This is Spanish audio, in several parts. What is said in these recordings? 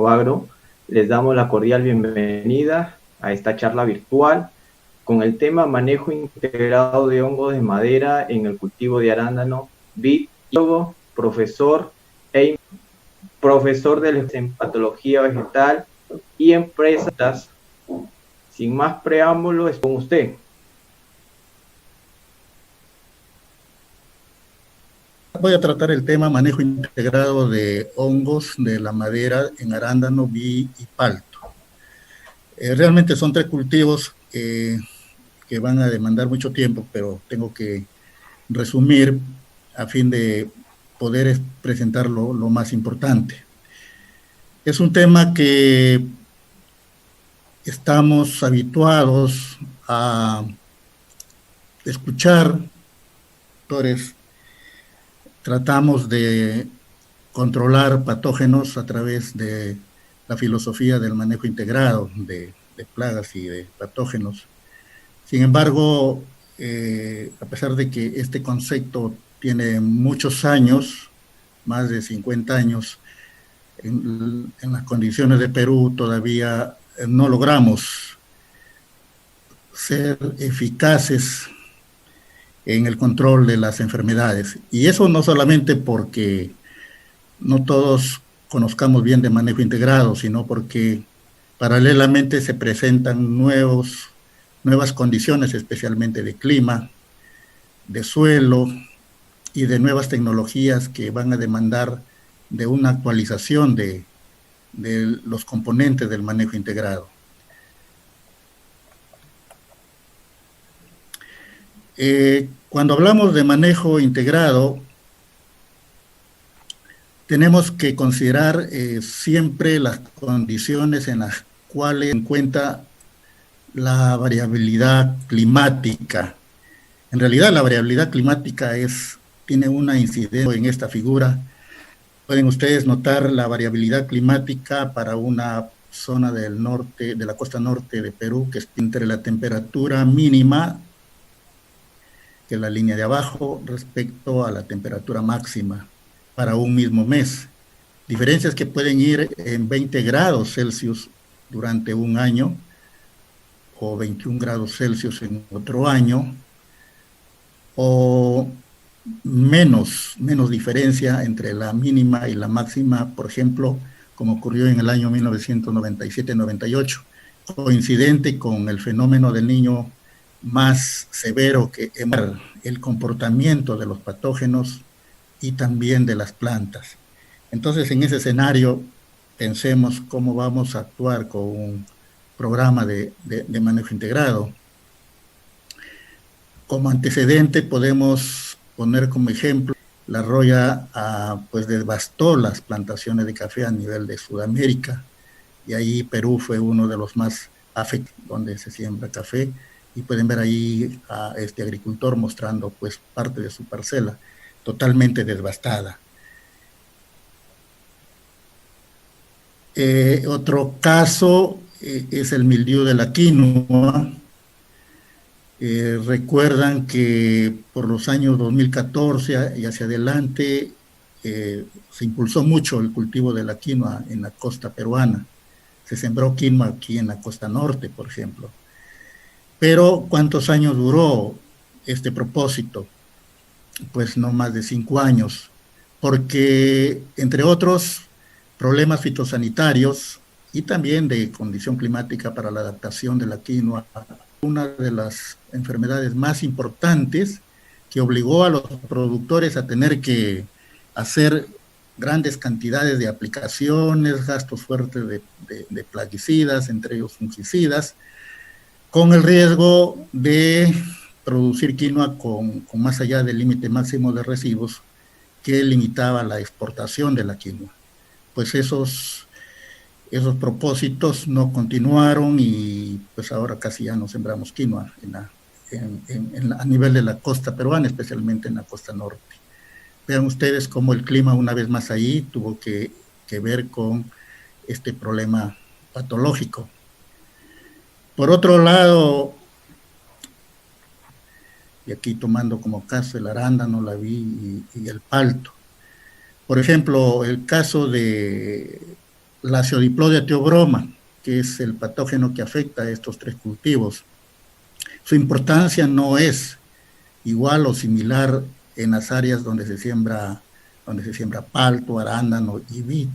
Agro. Les damos la cordial bienvenida a esta charla virtual con el tema manejo integrado de hongos de madera en el cultivo de arándano, vid, profesor e profesor en patología vegetal y empresas. Sin más preámbulo, es con usted. Voy a tratar el tema manejo integrado de hongos de la madera en arándano, vid y palto. Realmente son tres cultivos que van a demandar mucho tiempo, pero tengo que resumir a fin de poder presentar lo más importante. Es un tema que estamos habituados a escuchar, doctores. Tratamos de controlar patógenos a través de la filosofía del manejo integrado de plagas y de patógenos. Sin embargo, a pesar de que este concepto tiene muchos años, más de 50 años, en las condiciones de Perú todavía no logramos ser eficaces en el control de las enfermedades. Y eso no solamente porque no todos conozcamos bien de manejo integrado, sino porque paralelamente se presentan nuevas condiciones, especialmente de clima, de suelo y de nuevas tecnologías que van a demandar de una actualización de los componentes del manejo integrado. Cuando hablamos de manejo integrado, tenemos que considerar siempre las condiciones en las cuales se encuentra la variabilidad climática. En realidad la variabilidad climática tiene una incidencia en esta figura. Pueden ustedes notar la variabilidad climática para una zona del norte, de la costa norte de Perú, que es entre la temperatura mínima, que es la línea de abajo, respecto a la temperatura máxima para un mismo mes. Diferencias que pueden ir en 20 grados Celsius durante un año, o 21 grados Celsius en otro año, o menos diferencia entre la mínima y la máxima, por ejemplo, como ocurrió en el año 1997-98, coincidente con el fenómeno del Niño más severo que el comportamiento de los patógenos y también de las plantas. Entonces, en ese escenario, pensemos cómo vamos a actuar con un programa de manejo integrado. Como antecedente podemos poner como ejemplo la roya pues devastó las plantaciones de café a nivel de Sudamérica, y ahí Perú fue uno de los más afectados, donde se siembra café, y pueden ver ahí a este agricultor mostrando pues parte de su parcela totalmente devastada. Otro caso es el mildiu de la quinoa. Recuerdan que por los años 2014 y hacia adelante se impulsó mucho el cultivo de la quinoa en la costa peruana. Se sembró quinoa aquí en la costa norte, por ejemplo. Pero ¿cuántos años duró este propósito? Pues no más de 5 años, porque entre otros problemas fitosanitarios y también de condición climática para la adaptación de la quinoa, una de las enfermedades más importantes que obligó a los productores a tener que hacer grandes cantidades de aplicaciones, gastos fuertes de plaguicidas, entre ellos fungicidas, con el riesgo de producir quinoa con más allá del límite máximo de residuos que limitaba la exportación de la quinoa. Pues esos propósitos no continuaron, y pues ahora casi ya no sembramos quinoa a nivel de la costa peruana, especialmente en la costa norte. Vean ustedes cómo el clima, una vez más ahí, tuvo que ver con este problema patológico. Por otro lado, y aquí tomando como caso el arándano, la vid y el palto. Por ejemplo, el caso de la Aciodiplodia theobroma, que es el patógeno que afecta a estos 3 cultivos. Su importancia no es igual o similar en las áreas donde se siembra palto, arándano y vid.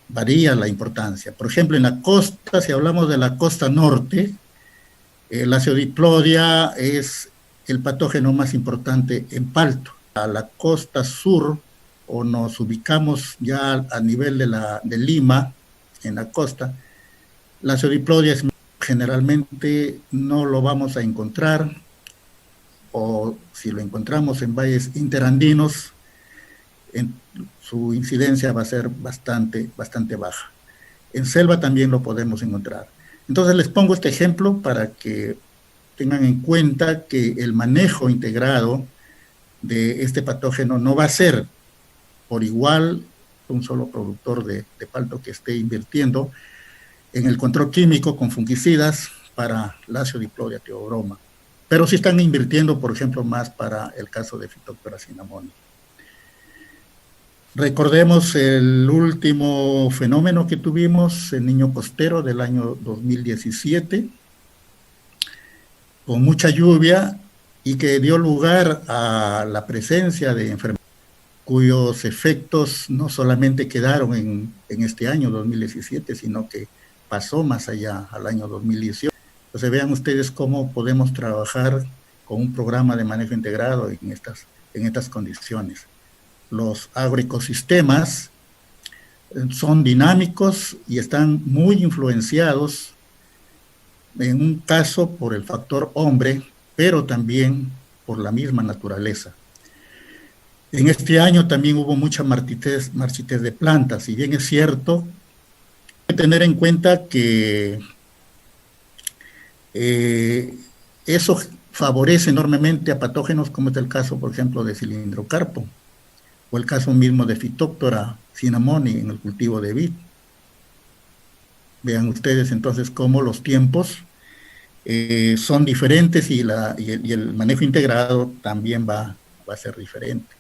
Varía la importancia. Por ejemplo, en la costa, si hablamos de la costa norte, la Aciodiplodia es el patógeno más importante en palto. A la costa sur, o nos ubicamos ya a nivel de Lima, en la costa, la Aciodiplodia generalmente no lo vamos a encontrar, o si lo encontramos en valles interandinos, su incidencia va a ser bastante baja. En selva también lo podemos encontrar. Entonces les pongo este ejemplo para que tengan en cuenta que el manejo integrado de este patógeno no va a ser por igual un solo productor de palto que esté invirtiendo en el control químico con fungicidas para la Aciodiplodia theobroma, pero sí están invirtiendo, por ejemplo, más para el caso de Phytophthora cinnamoni. Recordemos el último fenómeno que tuvimos, el Niño Costero del año 2017, con mucha lluvia y que dio lugar a la presencia de enfermedades cuyos efectos no solamente quedaron en este año 2017, sino que pasó más allá al año 2018. Entonces vean ustedes cómo podemos trabajar con un programa de manejo integrado en estas condiciones. Los agroecosistemas son dinámicos y están muy influenciados, en un caso por el factor hombre, pero también por la misma naturaleza. En este año también hubo mucha marchitez de plantas, y bien es cierto, hay que tener en cuenta que eso favorece enormemente a patógenos como es el caso, por ejemplo, de cilindrocarpo, o el caso mismo de Phytophthora cinnamoni en el cultivo de vid. Vean ustedes entonces cómo los tiempos son diferentes y el manejo integrado también va a ser diferente.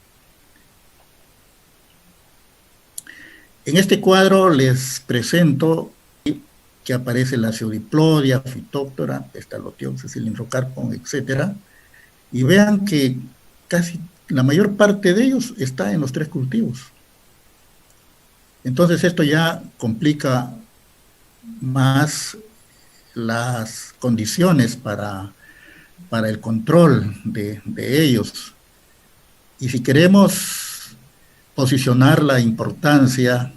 En este cuadro les presento que aparece la Aciodiplodia, Phytophthora, Stalotiopsis, cilindrocarpo, etc. Y vean que casi la mayor parte de ellos está en los 3 cultivos. Entonces esto ya complica más las condiciones para el control de ellos. Y si queremos posicionar la importancia,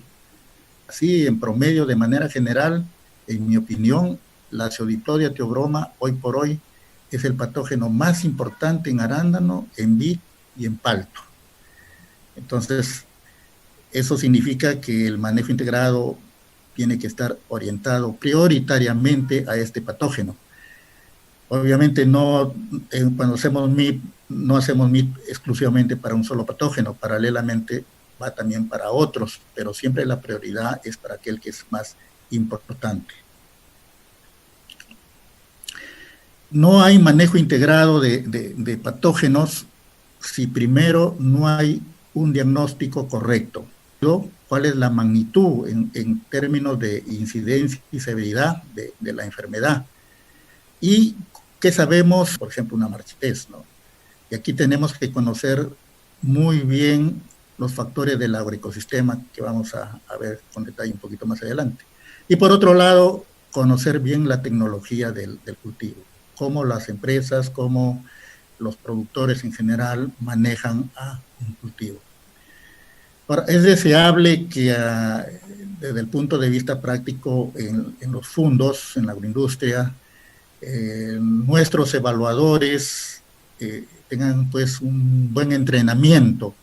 así en promedio, de manera general, en mi opinión, la Aciodiplodia theobroma hoy por hoy es el patógeno más importante en arándano, en vid y en palto. Entonces, eso significa que el manejo integrado tiene que estar orientado prioritariamente a este patógeno. Obviamente cuando hacemos MIP, no hacemos MIP exclusivamente para un solo patógeno, paralelamente va también para otros, pero siempre la prioridad es para aquel que es más importante. No hay manejo integrado de patógenos si primero no hay un diagnóstico correcto. ¿Cuál es la magnitud en términos de incidencia y severidad de la enfermedad? Y ¿qué sabemos? Por ejemplo, una marchitez, ¿no? Y aquí tenemos que conocer muy bien los factores del agroecosistema, que vamos a ver con detalle un poquito más adelante. Y por otro lado, conocer bien la tecnología del cultivo, cómo las empresas, cómo los productores en general manejan a un cultivo. Ahora, es deseable que desde el punto de vista práctico en los fundos, en la agroindustria, nuestros evaluadores tengan pues un buen entrenamiento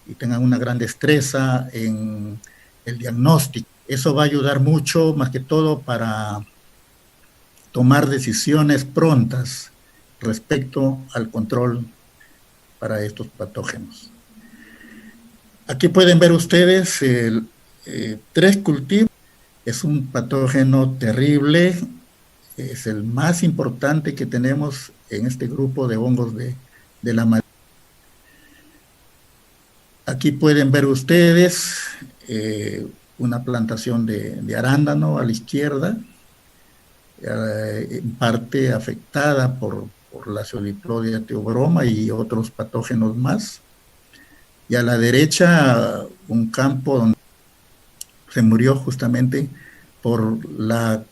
y tengan una gran destreza en el diagnóstico. Eso va a ayudar mucho, más que todo, para tomar decisiones prontas respecto al control para estos patógenos. Aquí pueden ver ustedes el 3 cultivos. Es un patógeno terrible, es el más importante que tenemos en este grupo de hongos de la madera. Aquí pueden ver ustedes una plantación de arándano a la izquierda, en parte afectada por la Pseudiplodia teobroma y otros patógenos más. Y a la derecha, un campo donde se murió justamente por la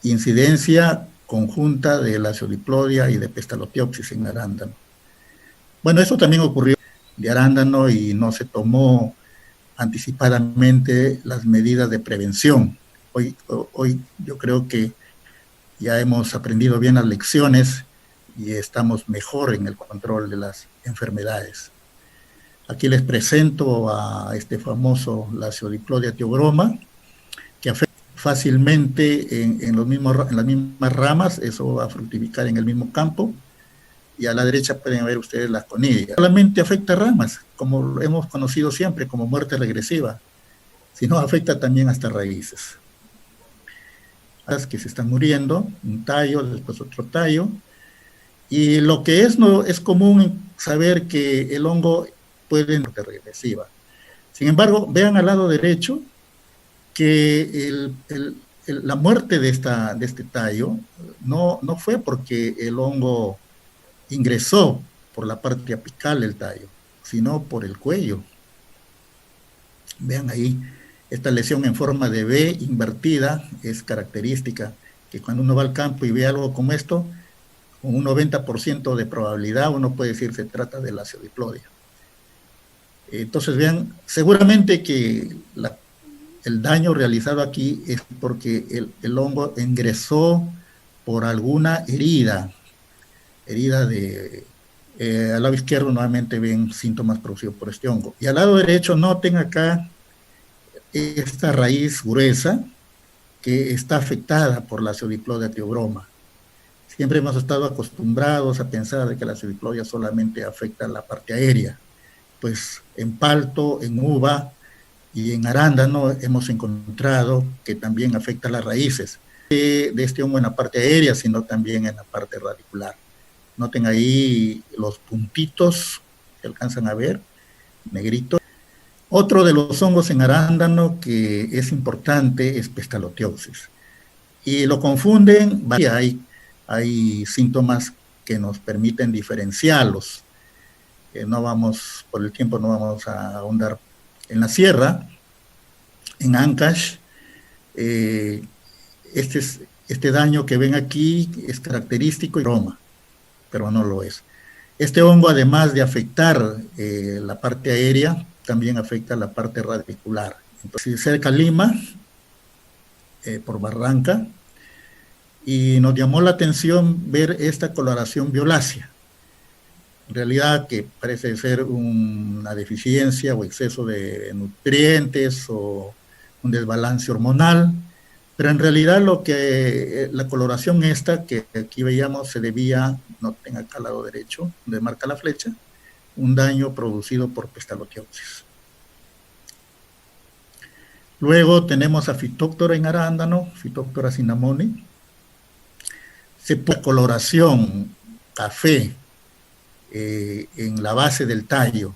incidencia conjunta de la Pseudiplodia y de Pestalotiopsis en arándano. Bueno, eso también ocurrió de arándano y no se tomó anticipadamente las medidas de prevención. Hoy yo creo que ya hemos aprendido bien las lecciones y estamos mejor en el control de las enfermedades. Aquí les presento a este famoso Lacciodiplodia teobroma, que afecta fácilmente en las mismas ramas, eso va a fructificar en el mismo campo, y a la derecha pueden ver ustedes las conillas. Solamente afecta ramas, como lo hemos conocido siempre, como muerte regresiva, sino afecta también hasta raíces. Que se están muriendo, un tallo, después otro tallo, y lo que es común saber que el hongo puede ser regresiva. Sin embargo, vean al lado derecho que la muerte de este tallo no fue porque el hongo ingresó por la parte apical del tallo, sino por el cuello. Vean ahí, esta lesión en forma de V invertida es característica, que cuando uno va al campo y ve algo como esto, con un 90% de probabilidad uno puede decir se trata de Lacciodiplodia. Entonces vean, seguramente que el daño realizado aquí es porque el hongo ingresó por alguna herida de... al lado izquierdo nuevamente ven síntomas producidos por este hongo. Y al lado derecho noten acá esta raíz gruesa que está afectada por la Pseudiplodia teobroma. Siempre hemos estado acostumbrados a pensar de que la Pseudiplodia solamente afecta la parte aérea. Pues en palto, en uva y en arándano hemos encontrado que también afecta las raíces de este hongo en la parte aérea, sino también en la parte radicular. Noten ahí los puntitos que alcanzan a ver, negrito. Otro de los hongos en arándano que es importante es Pestalotiopsis. Y lo confunden, hay síntomas que nos permiten diferenciarlos. No vamos, por el tiempo no vamos a ahondar en la sierra, en Ancash. Este daño que ven aquí es característico y broma, pero no lo es. Este hongo, además de afectar la parte aérea, también afecta la parte radicular. Entonces, cerca Lima, por Barranca, y nos llamó la atención ver esta coloración violácea. En realidad que parece ser una deficiencia o exceso de nutrientes o un desbalance hormonal, pero en realidad la coloración esta que aquí veíamos se debía, noten acá al lado derecho, donde marca la flecha, un daño producido por Pestalotiopsis. Luego tenemos a Phytophthora en arándano, Phytophthora cinnamoni. Se puede coloración café en la base del tallo,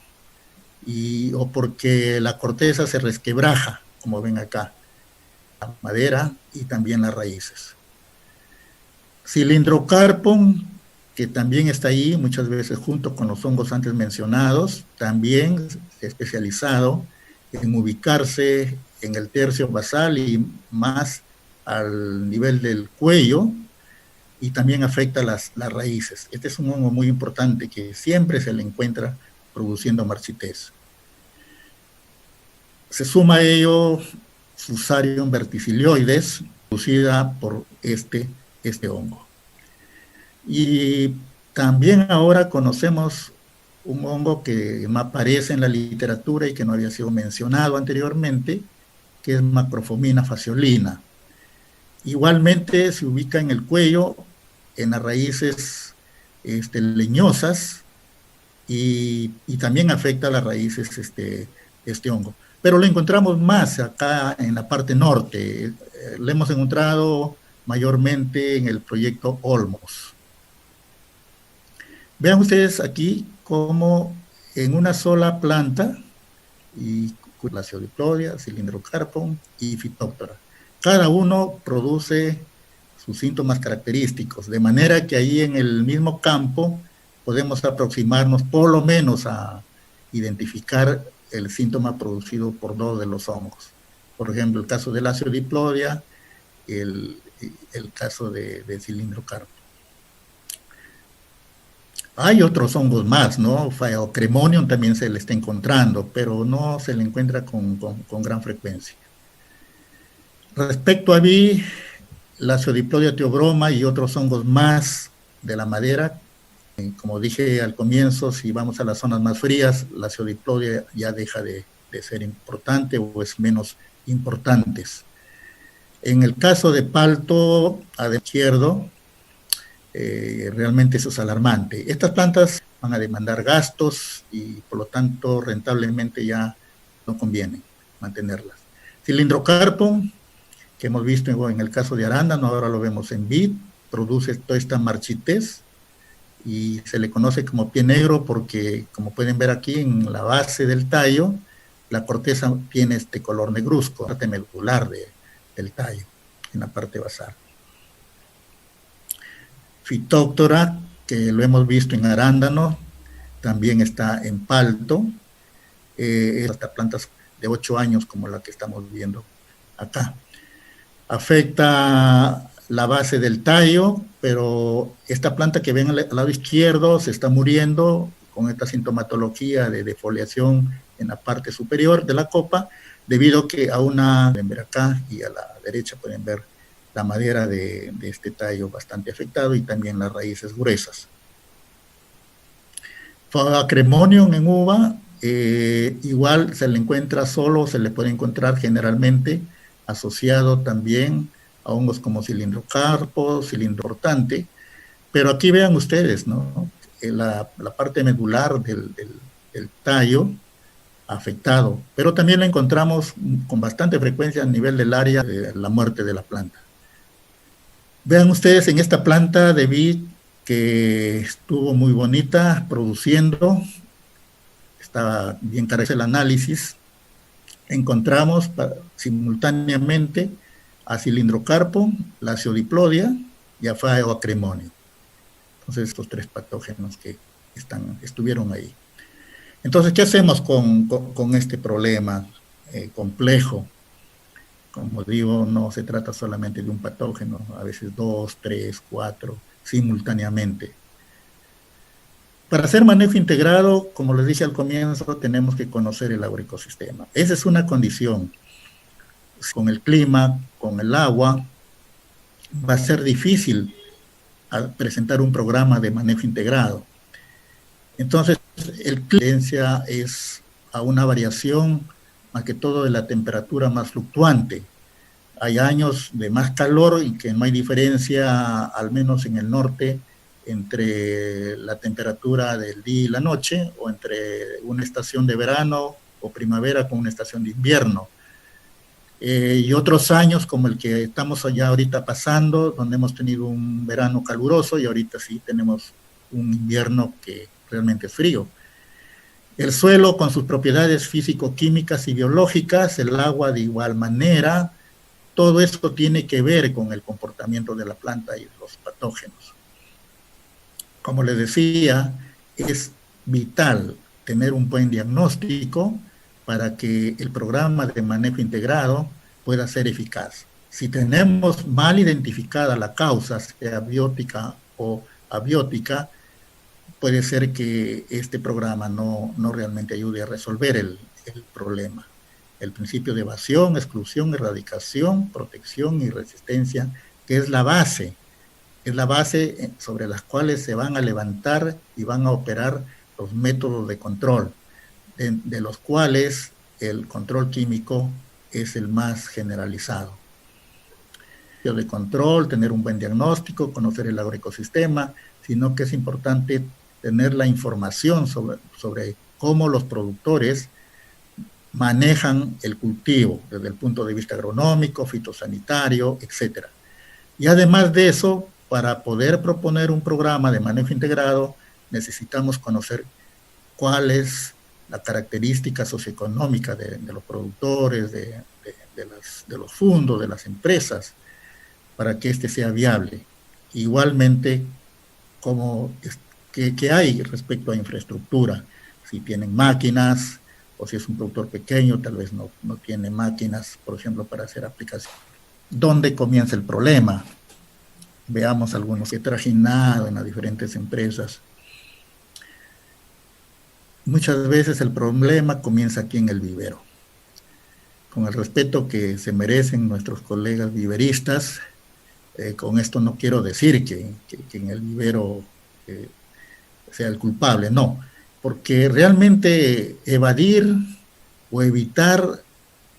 o porque la corteza se resquebraja, como ven acá, la madera y también las raíces. Cylindrocarpon, que también está ahí muchas veces junto con los hongos antes mencionados, también especializado en ubicarse en el tercio basal y más al nivel del cuello, y también afecta las raíces. Este es un hongo muy importante que siempre se le encuentra produciendo marchitez. Se suma a ello Fusarium verticilioides, producida por este hongo. Y también ahora conocemos un hongo que no aparece en la literatura y que no había sido mencionado anteriormente, que es Macrophomina fasciolina. Igualmente se ubica en el cuello, en las raíces leñosas, y también afecta a las raíces este hongo. Pero lo encontramos más acá en la parte norte. Lo hemos encontrado mayormente en el proyecto Olmos. Vean ustedes aquí cómo en una sola planta y la Aciodiplodia, Cylindrocarpum y Phytophthora. Cada uno produce sus síntomas característicos, de manera que ahí en el mismo campo podemos aproximarnos por lo menos a identificar el síntoma producido por dos de los hongos. Por ejemplo, el caso de la Aciodiplodia, el caso de Cylindrocarpum. Hay otros hongos más, ¿no? Phaeocremonium también se le está encontrando, pero no se le encuentra con gran frecuencia. Respecto a vid, la Aciodiplodia theobroma y otros hongos más de la madera, como dije al comienzo, si vamos a las zonas más frías, la Aciodiplodia ya deja de ser importante o es menos importante. En el caso de palto a de izquierdo, realmente eso es alarmante. Estas plantas van a demandar gastos y por lo tanto rentablemente ya no conviene mantenerlas. Cylindrocarpum, que hemos visto en el caso de arándano, ahora lo vemos en vid, produce toda esta marchitez y se le conoce como pie negro porque, como pueden ver aquí en la base del tallo, la corteza tiene este color negruzco, la parte medular del tallo, en la parte basal. Phytophthora, que lo hemos visto en arándano, también está en palto, hasta plantas de 8 años como la que estamos viendo acá. Afecta la base del tallo, pero esta planta que ven al lado izquierdo se está muriendo con esta sintomatología de defoliación en la parte superior de la copa, debido a que pueden ver acá y a la derecha pueden ver la madera de este tallo bastante afectado y también las raíces gruesas. Phaeocremonium en uva, igual se le encuentra solo, se le puede encontrar generalmente asociado también a hongos como Cylindrocarpo, Cylindroportante, pero aquí vean ustedes, ¿no? La parte medular del tallo afectado, pero también la encontramos con bastante frecuencia a nivel del área de la muerte de la planta. Vean ustedes en esta planta de vid que estuvo muy bonita produciendo, estaba bien cargada el análisis, encontramos simultáneamente a Cylindrocarpum, la Aciodiplodia y a Phaeocremonium. Entonces estos 3 patógenos que estuvieron ahí. Entonces, ¿qué hacemos con este problema complejo? Como digo, no se trata solamente de un patógeno, a veces 2, 3, 4, simultáneamente. Para hacer manejo integrado, como les dije al comienzo, tenemos que conocer el agroecosistema. Esa es una condición. Con el clima, con el agua, va a ser difícil presentar un programa de manejo integrado. Entonces, la tendencia es a una variación, más que todo de la temperatura más fluctuante. Hay años de más calor y que no hay diferencia, al menos en el norte, entre la temperatura del día y la noche, o entre una estación de verano o primavera con una estación de invierno. Y otros años como el que estamos allá ahorita pasando, donde hemos tenido un verano caluroso y ahorita sí tenemos un invierno que realmente es frío. El suelo con sus propiedades físico-químicas y biológicas, el agua de igual manera, todo esto tiene que ver con el comportamiento de la planta y los patógenos. Como les decía, es vital tener un buen diagnóstico para que el programa de manejo integrado pueda ser eficaz. Si tenemos mal identificada la causa, sea biótica o abiótica, puede ser que este programa no realmente ayude a resolver el problema. El principio de evasión, exclusión, erradicación, protección y resistencia, que es la base sobre las cuales se van a levantar y van a operar los métodos de control, de los cuales el control químico es el más generalizado. De control, tener un buen diagnóstico, conocer el agroecosistema, sino que es importante tener la información sobre cómo los productores manejan el cultivo desde el punto de vista agronómico, fitosanitario, etc. Y además de eso, para poder proponer un programa de manejo integrado, necesitamos conocer cuál es la característica socioeconómica de los productores, de los fondos, de las empresas, para que este sea viable. Igualmente, como que hay respecto a infraestructura, si tienen máquinas, o si es un productor pequeño, tal vez no tiene máquinas, por ejemplo, para hacer aplicaciones. ¿Dónde comienza el problema? Veamos algunos que he trajinado en las diferentes empresas. Muchas veces el problema comienza aquí en el vivero. Con el respeto que se merecen nuestros colegas viveristas, con esto no quiero decir que en el vivero sea el culpable, no, porque realmente evadir o evitar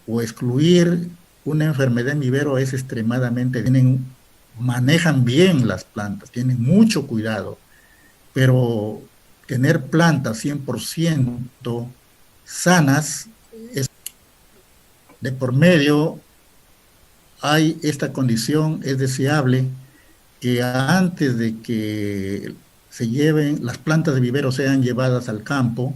o excluir una enfermedad en vivero es extremadamente, manejan bien las plantas, tienen mucho cuidado, pero tener plantas 100% sanas, es de por medio hay esta condición, es deseable que antes de que se lleven, las plantas de vivero sean llevadas al campo,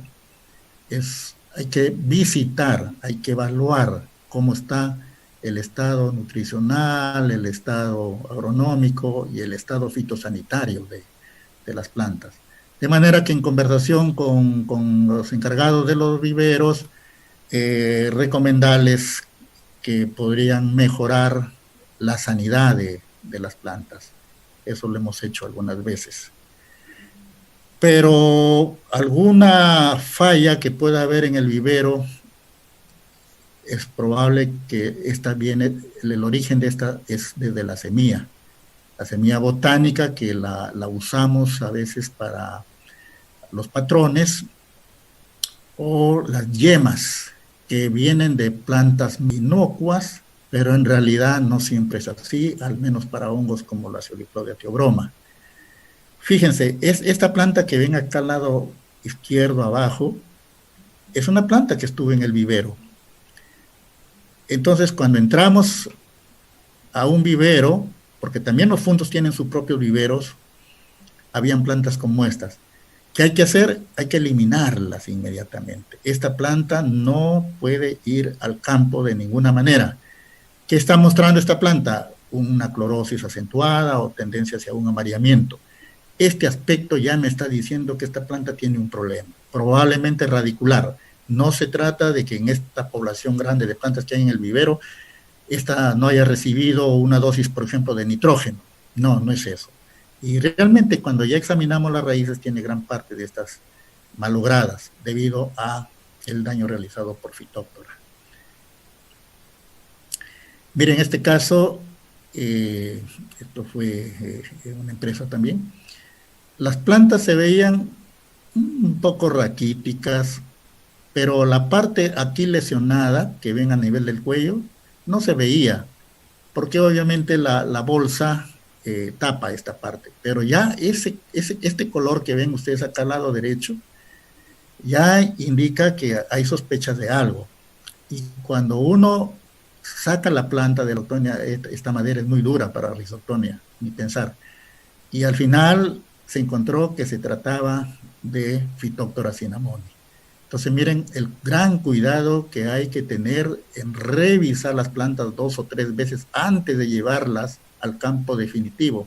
hay que visitar, hay que evaluar cómo está el estado nutricional, el estado agronómico y el estado fitosanitario de las plantas. De manera que en conversación con los encargados de los viveros, recomendarles que podrían mejorar la sanidad de las plantas. Eso lo hemos hecho algunas veces. Pero alguna falla que pueda haber en el vivero, es probable que esta viene, el origen de esta es desde la semilla botánica, que la usamos a veces para los patrones, o las yemas que vienen de plantas inocuas, pero en realidad no siempre es así, al menos para hongos como la Xyloplodia theobroma. Fíjense, esta planta que ven acá al lado izquierdo abajo, es una planta que estuvo en el vivero. Entonces, cuando entramos a un vivero, porque también los fundos tienen sus propios viveros, habían plantas como estas. ¿Qué hay que hacer? Hay que eliminarlas inmediatamente. Esta planta no puede ir al campo de ninguna manera. ¿Qué está mostrando esta planta? Una clorosis acentuada o tendencia hacia un amarillamiento. Este aspecto ya me está diciendo que esta planta tiene un problema, probablemente radicular. No se trata de que en esta población grande de plantas que hay en el vivero, esta no haya recibido una dosis, por ejemplo, de nitrógeno. No, no es eso. Y realmente cuando ya examinamos las raíces, tiene gran parte de estas malogradas debido a el daño realizado por Phytophthora. Miren, en este caso, esto fue una empresa también, las plantas se veían un poco raquíticas, pero la parte aquí lesionada, que ven a nivel del cuello, no se veía, porque obviamente la bolsa tapa esta parte, pero ya este color que ven ustedes acá al lado derecho, ya indica que hay sospechas de algo. Y cuando uno saca la planta de la Rhizoctonia, esta madera es muy dura para Rhizoctonia, ni pensar. Y al final se encontró que se trataba de Phytophthora cinnamoni. Entonces miren el gran cuidado que hay que tener en revisar las plantas 2 o 3 veces antes de llevarlas al campo definitivo,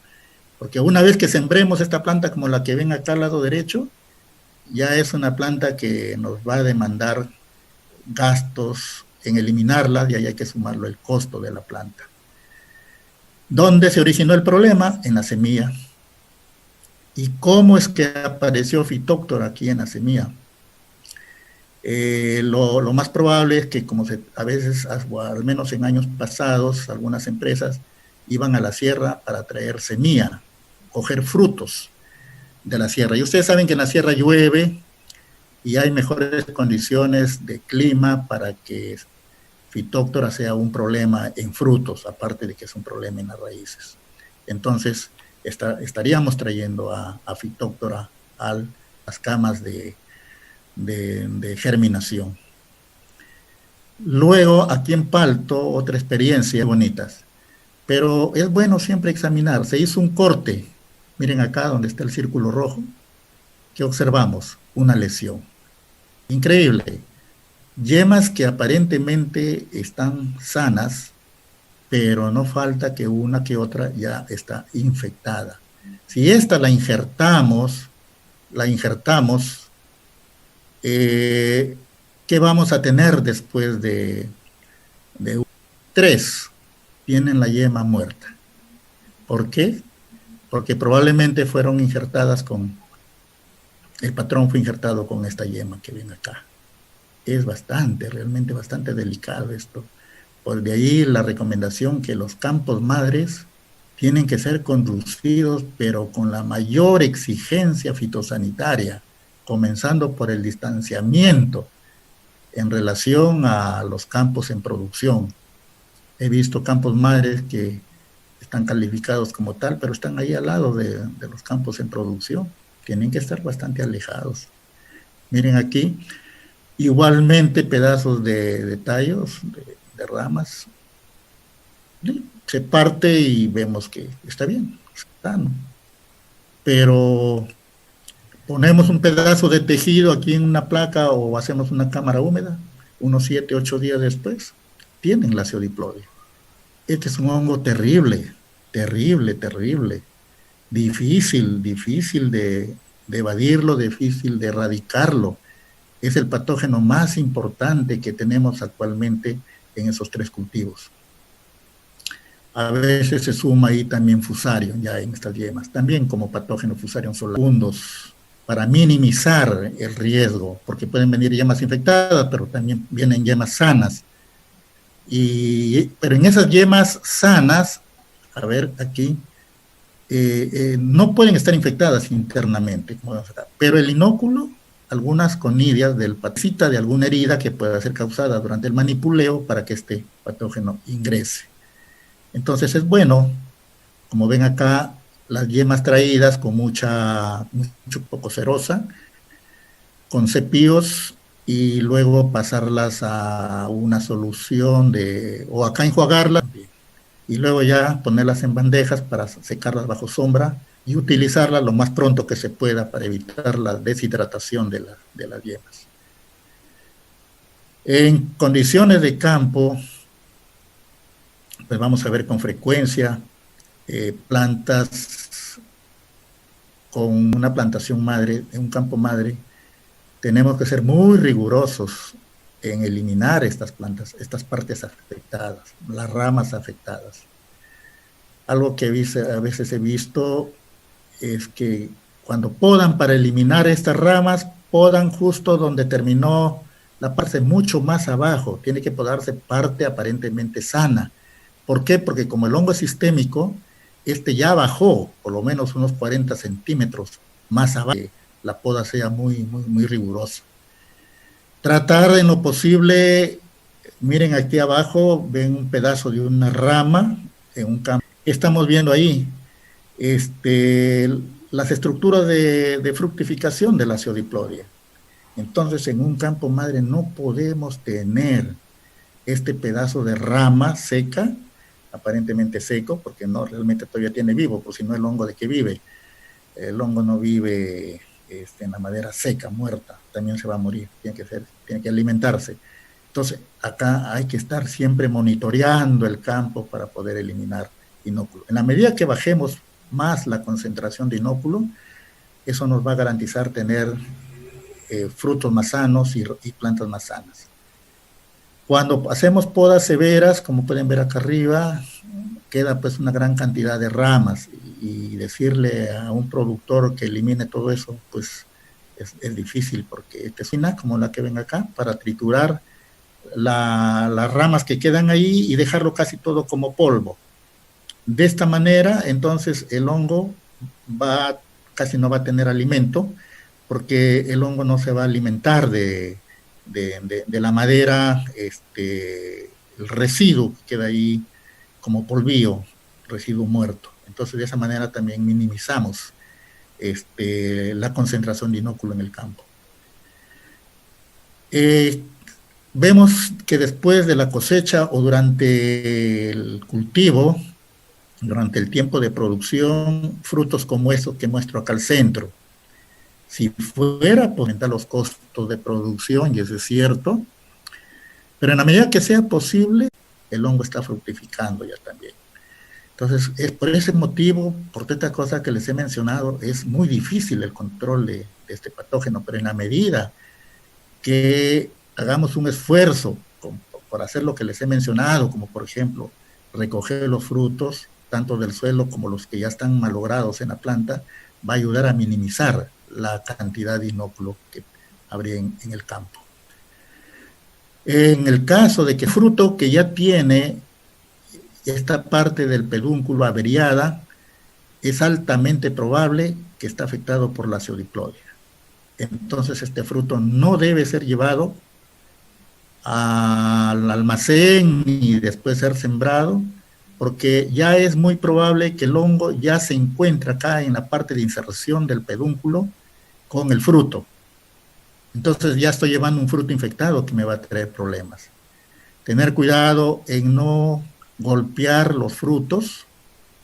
porque una vez que sembremos esta planta como la que ven acá al lado derecho, ya es una planta que nos va a demandar gastos en eliminarla, y ahí hay que sumarlo el costo de la planta. ¿Dónde se originó el problema? En la semilla. ¿Y cómo es que apareció Phytophthora aquí en la semilla? Lo más probable es que a veces, o al menos en años pasados, algunas empresas iban a la sierra para traer semilla, coger frutos de la sierra. Y ustedes saben que en la sierra llueve y hay mejores condiciones de clima para que Phytophthora sea un problema en frutos, aparte de que es un problema en las raíces. Entonces, estaríamos trayendo a Phytophthora a las camas de germinación. Luego, aquí en Palto, otra experiencia bonitas, pero es bueno siempre examinar. Se hizo un corte, miren acá donde está el círculo rojo, ¿qué observamos? Una lesión. Increíble. Yemas que aparentemente están sanas, pero no falta que una que otra ya está infectada. Si esta la injertamos, ¿qué vamos a tener después de 3? Tienen la yema muerta. ¿Por qué? Porque probablemente fueron injertadas el patrón fue injertado con esta yema que ven acá. Es realmente bastante delicado esto. Por de ahí la recomendación que los campos madres tienen que ser conducidos, pero con la mayor exigencia fitosanitaria, comenzando por el distanciamiento en relación a los campos en producción. He visto campos madres que están calificados como tal, pero están ahí al lado de los campos en producción. Tienen que estar bastante alejados. Miren aquí, igualmente pedazos de tallos, de ramas, se parte y vemos que está bien, está sano. Pero ponemos un pedazo de tejido aquí en una placa o hacemos una cámara húmeda, unos 7, 8 días después, tienen la Pseudiplodia. Este es un hongo terrible, terrible, terrible, difícil de evadirlo, difícil de erradicarlo. Es el patógeno más importante que tenemos actualmente en esos 3 cultivos. A veces se suma ahí también Fusarium ya en estas yemas, también como patógeno Fusarium segundos, para minimizar el riesgo, porque pueden venir yemas infectadas, pero también vienen yemas sanas. Pero en esas yemas sanas, a ver aquí, no pueden estar infectadas internamente, pero el inóculo, algunas conidias del patita de alguna herida que pueda ser causada durante el manipuleo para que este patógeno ingrese. Entonces es bueno, como ven acá, las yemas traídas con mucho poco cerosa, con cepillos y luego pasarlas a una solución o acá enjuagarlas y luego ya ponerlas en bandejas para secarlas bajo sombra y utilizarlas lo más pronto que se pueda para evitar la deshidratación de las yemas. En condiciones de campo, pues vamos a ver con frecuencia plantas con una plantación madre, en un campo madre. Tenemos que ser muy rigurosos en eliminar estas plantas, estas partes afectadas, las ramas afectadas. Algo que a veces he visto es que cuando podan para eliminar estas ramas, podan justo donde terminó la parte mucho más abajo, tiene que podarse parte aparentemente sana. ¿Por qué? Porque como el hongo es sistémico, este ya bajó por lo menos unos 40 centímetros más abajo, que la poda sea muy rigurosa. Tratar en lo posible, miren aquí abajo, ven un pedazo de una rama en un campo. Estamos viendo ahí las estructuras de fructificación de la Pseudiplodia. Entonces, en un campo madre no podemos tener este pedazo de rama seca, aparentemente seco, porque no realmente todavía tiene vivo, pues si no el hongo de qué vive. El hongo no vive en la madera seca, muerta, también se va a morir, tiene que alimentarse. Entonces, acá hay que estar siempre monitoreando el campo para poder eliminar inóculo. En la medida que bajemos más la concentración de inóculo, eso nos va a garantizar tener frutos más sanos y plantas más sanas. Cuando hacemos podas severas, como pueden ver acá arriba, queda pues una gran cantidad de ramas y decirle a un productor que elimine todo eso, pues es difícil porque es una como la que ven acá para triturar las ramas que quedan ahí y dejarlo casi todo como polvo. De esta manera, entonces el hongo casi no va a tener alimento porque el hongo no se va a alimentar de la madera, el residuo que queda ahí como polvillo, residuo muerto. Entonces de esa manera también minimizamos la concentración de inóculo en el campo. Vemos que después de la cosecha o durante el cultivo, durante el tiempo de producción, frutos como estos que muestro acá al centro. Si fuera, pues aumentar los costos de producción, y eso es cierto, pero en la medida que sea posible, el hongo está fructificando ya también. Entonces, es por ese motivo, por toda esta cosa que les he mencionado, es muy difícil el control de este patógeno, pero en la medida que hagamos un esfuerzo por hacer lo que les he mencionado, como por ejemplo recoger los frutos, tanto del suelo como los que ya están malogrados en la planta, va a ayudar a minimizar la cantidad de inóculo que habría en el campo. En el caso de que fruto que ya tiene esta parte del pedúnculo averiada, es altamente probable que está afectado por la ceodiplodia. Entonces este fruto no debe ser llevado al almacén y después ser sembrado, porque ya es muy probable que el hongo ya se encuentra acá en la parte de inserción del pedúnculo con el fruto. Entonces ya estoy llevando un fruto infectado que me va a traer problemas. Tener cuidado en no golpear los frutos,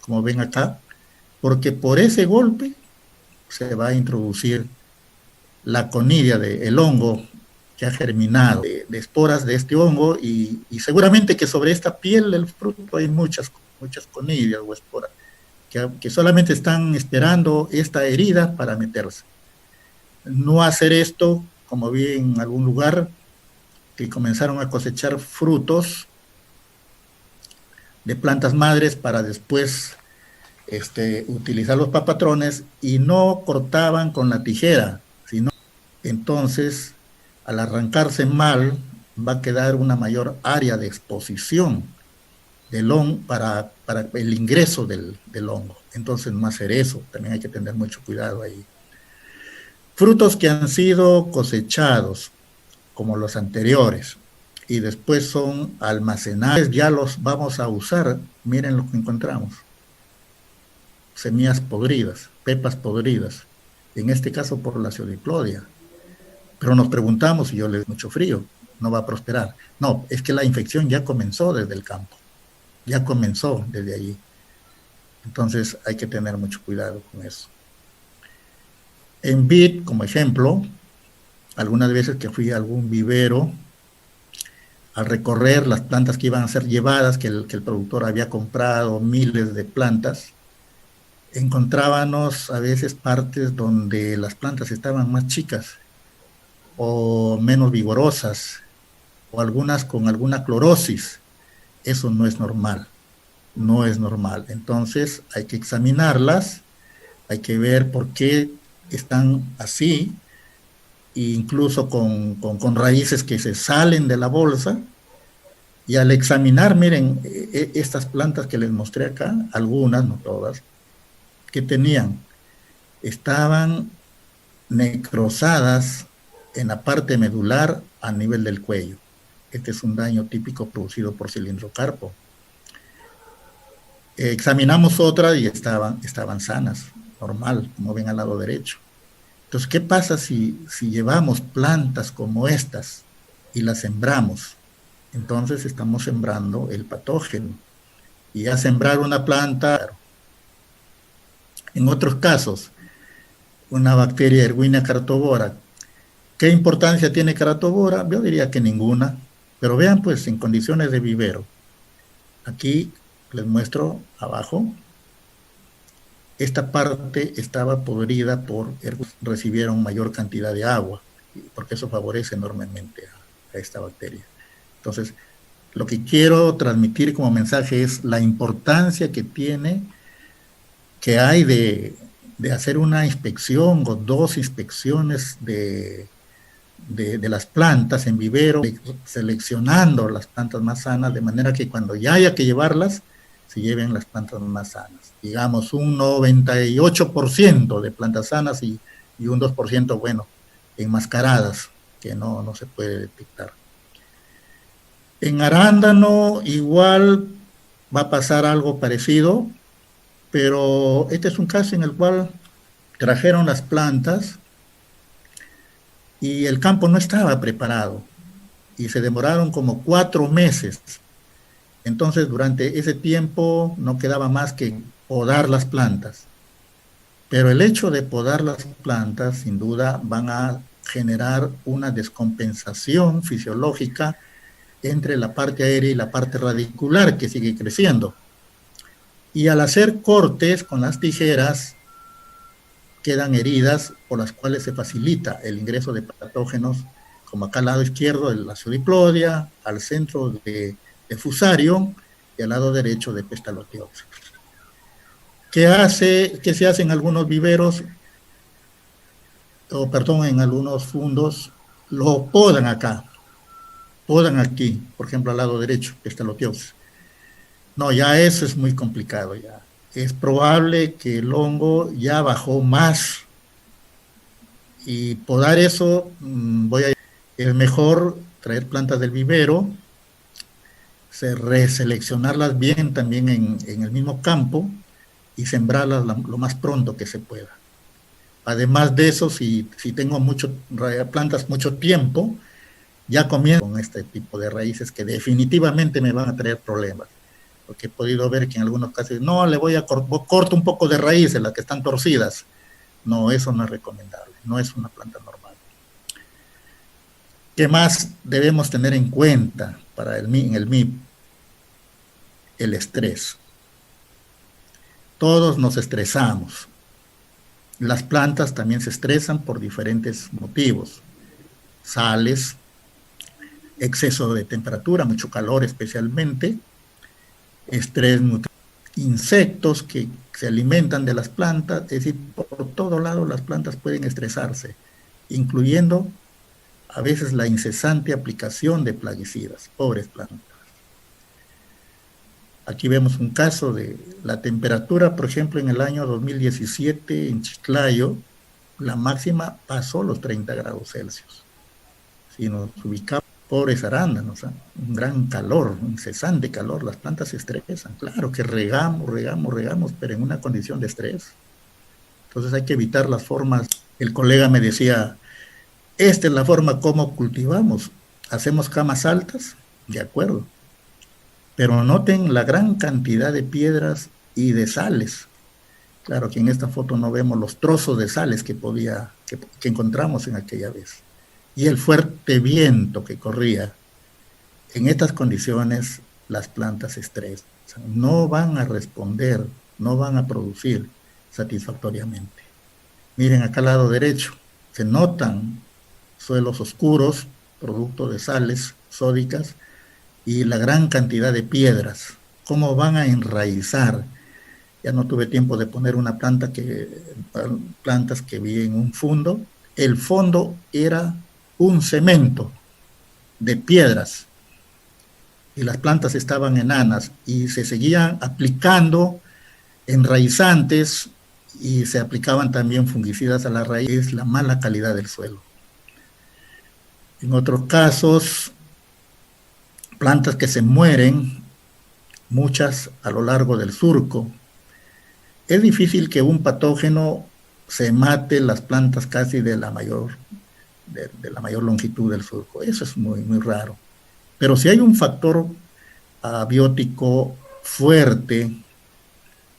como ven acá, porque por ese golpe se va a introducir la conidia del hongo que ha germinado, de esporas de este hongo, y seguramente que sobre esta piel del fruto hay muchas conidias o esporas que solamente están esperando esta herida para meterse. No hacer esto, como vi en algún lugar, que comenzaron a cosechar frutos de plantas madres para después utilizar los patrones y no cortaban con la tijera, sino entonces al arrancarse mal va a quedar una mayor área de exposición del hongo para el ingreso del hongo. Entonces no hacer eso, también hay que tener mucho cuidado ahí. Frutos que han sido cosechados, como los anteriores, y después son almacenados, ya los vamos a usar. Miren lo que encontramos: semillas podridas, pepas podridas, en este caso por la ceodiplodia. Pero nos preguntamos, si yo le doy mucho frío, no va a prosperar. No, es que la infección ya comenzó desde el campo, ya comenzó desde allí. Entonces hay que tener mucho cuidado con eso. En vid, como ejemplo, algunas veces que fui a algún vivero, al recorrer las plantas que iban a ser llevadas, que el productor había comprado miles de plantas, encontrábamos a veces partes donde las plantas estaban más chicas o menos vigorosas, o algunas con alguna clorosis. Eso no es normal, no es normal. Entonces hay que examinarlas, hay que ver por qué están así, incluso con raíces que se salen de la bolsa. Y al examinar, miren, estas plantas que les mostré acá, algunas, no todas, que tenían, estaban necrosadas en la parte medular a nivel del cuello. Este es un daño típico producido por cilindrocarpo. Examinamos otras y estaban sanas, normal, como ven al lado derecho. Entonces, ¿qué pasa si llevamos plantas como estas y las sembramos? Entonces estamos sembrando el patógeno. Y a sembrar una planta, en otros casos, una bacteria Erwinia carotovora. ¿Qué importancia tiene carotovora? Yo diría que ninguna, pero vean pues en condiciones de vivero. Aquí les muestro abajo, esta parte estaba podrida recibieron mayor cantidad de agua, porque eso favorece enormemente a esta bacteria. Entonces, lo que quiero transmitir como mensaje es la importancia que hay de hacer una inspección o dos inspecciones de las plantas en vivero, seleccionando las plantas más sanas, de manera que cuando ya haya que llevarlas, se lleven las plantas más sanas. Digamos, un 98% de plantas sanas y un 2%, bueno, enmascaradas, que no se puede detectar. En arándano igual va a pasar algo parecido, pero este es un caso en el cual trajeron las plantas y el campo no estaba preparado y se demoraron como 4 meses. Entonces, durante ese tiempo no quedaba más que podar las plantas. Pero el hecho de podar las plantas, sin duda, van a generar una descompensación fisiológica entre la parte aérea y la parte radicular que sigue creciendo. Y al hacer cortes con las tijeras, quedan heridas por las cuales se facilita el ingreso de patógenos, como acá al lado izquierdo de la Pseudiplodia, al centro de Fusarium y al lado derecho de Pestalotiopsis. ¿Qué se hace en algunos viveros, o perdón, en algunos fundos? Lo podan acá, podan aquí, por ejemplo, al lado derecho, Pestalotiopsis. No, ya eso es muy complicado ya. Es probable que el hongo ya bajó más y podar eso, es mejor traer plantas del vivero, reseleccionarlas bien también en el mismo campo y sembrarlas lo más pronto que se pueda. Además de eso, si tengo plantas mucho tiempo, ya comienzo con este tipo de raíces que definitivamente me van a traer problemas. Porque he podido ver que en algunos casos, no, le voy a corto un poco de raíces, las que están torcidas. No, eso no es recomendable, no es una planta normal. ¿Qué más debemos tener en cuenta en el MIP? El estrés. Todos nos estresamos. Las plantas también se estresan por diferentes motivos. Sales, exceso de temperatura, mucho calor especialmente, estrés, insectos que se alimentan de las plantas, es decir, por todo lado las plantas pueden estresarse, incluyendo a veces la incesante aplicación de plaguicidas. Pobres plantas. Aquí vemos un caso de la temperatura, por ejemplo, en el año 2017 en Chiclayo, la máxima pasó los 30 grados Celsius. Si nos ubicamos, pobres arándanos, ¿eh? Un gran calor, un incesante calor, las plantas se estresan. Claro que regamos, pero en una condición de estrés. Entonces hay que evitar las formas. El colega me decía, esta es la forma como cultivamos. Hacemos camas altas, de acuerdo. Pero noten la gran cantidad de piedras y de sales. Claro que en esta foto no vemos los trozos de sales que encontramos en aquella vez. Y el fuerte viento que corría. En estas condiciones las plantas se estresan. No van a responder, no van a producir satisfactoriamente. Miren acá al lado derecho, se notan suelos oscuros, producto de sales sódicas, y la gran cantidad de piedras, cómo van a enraizar. Ya no tuve tiempo de poner plantas que vi en un fondo. El fondo era un cemento de piedras y las plantas estaban enanas y se seguían aplicando enraizantes y se aplicaban también fungicidas a la raíz, la mala calidad del suelo. En otros casos, plantas que se mueren, muchas a lo largo del surco. Es difícil que un patógeno se mate las plantas casi de la mayor longitud del surco. Eso es muy, muy raro. Pero si hay un factor abiótico fuerte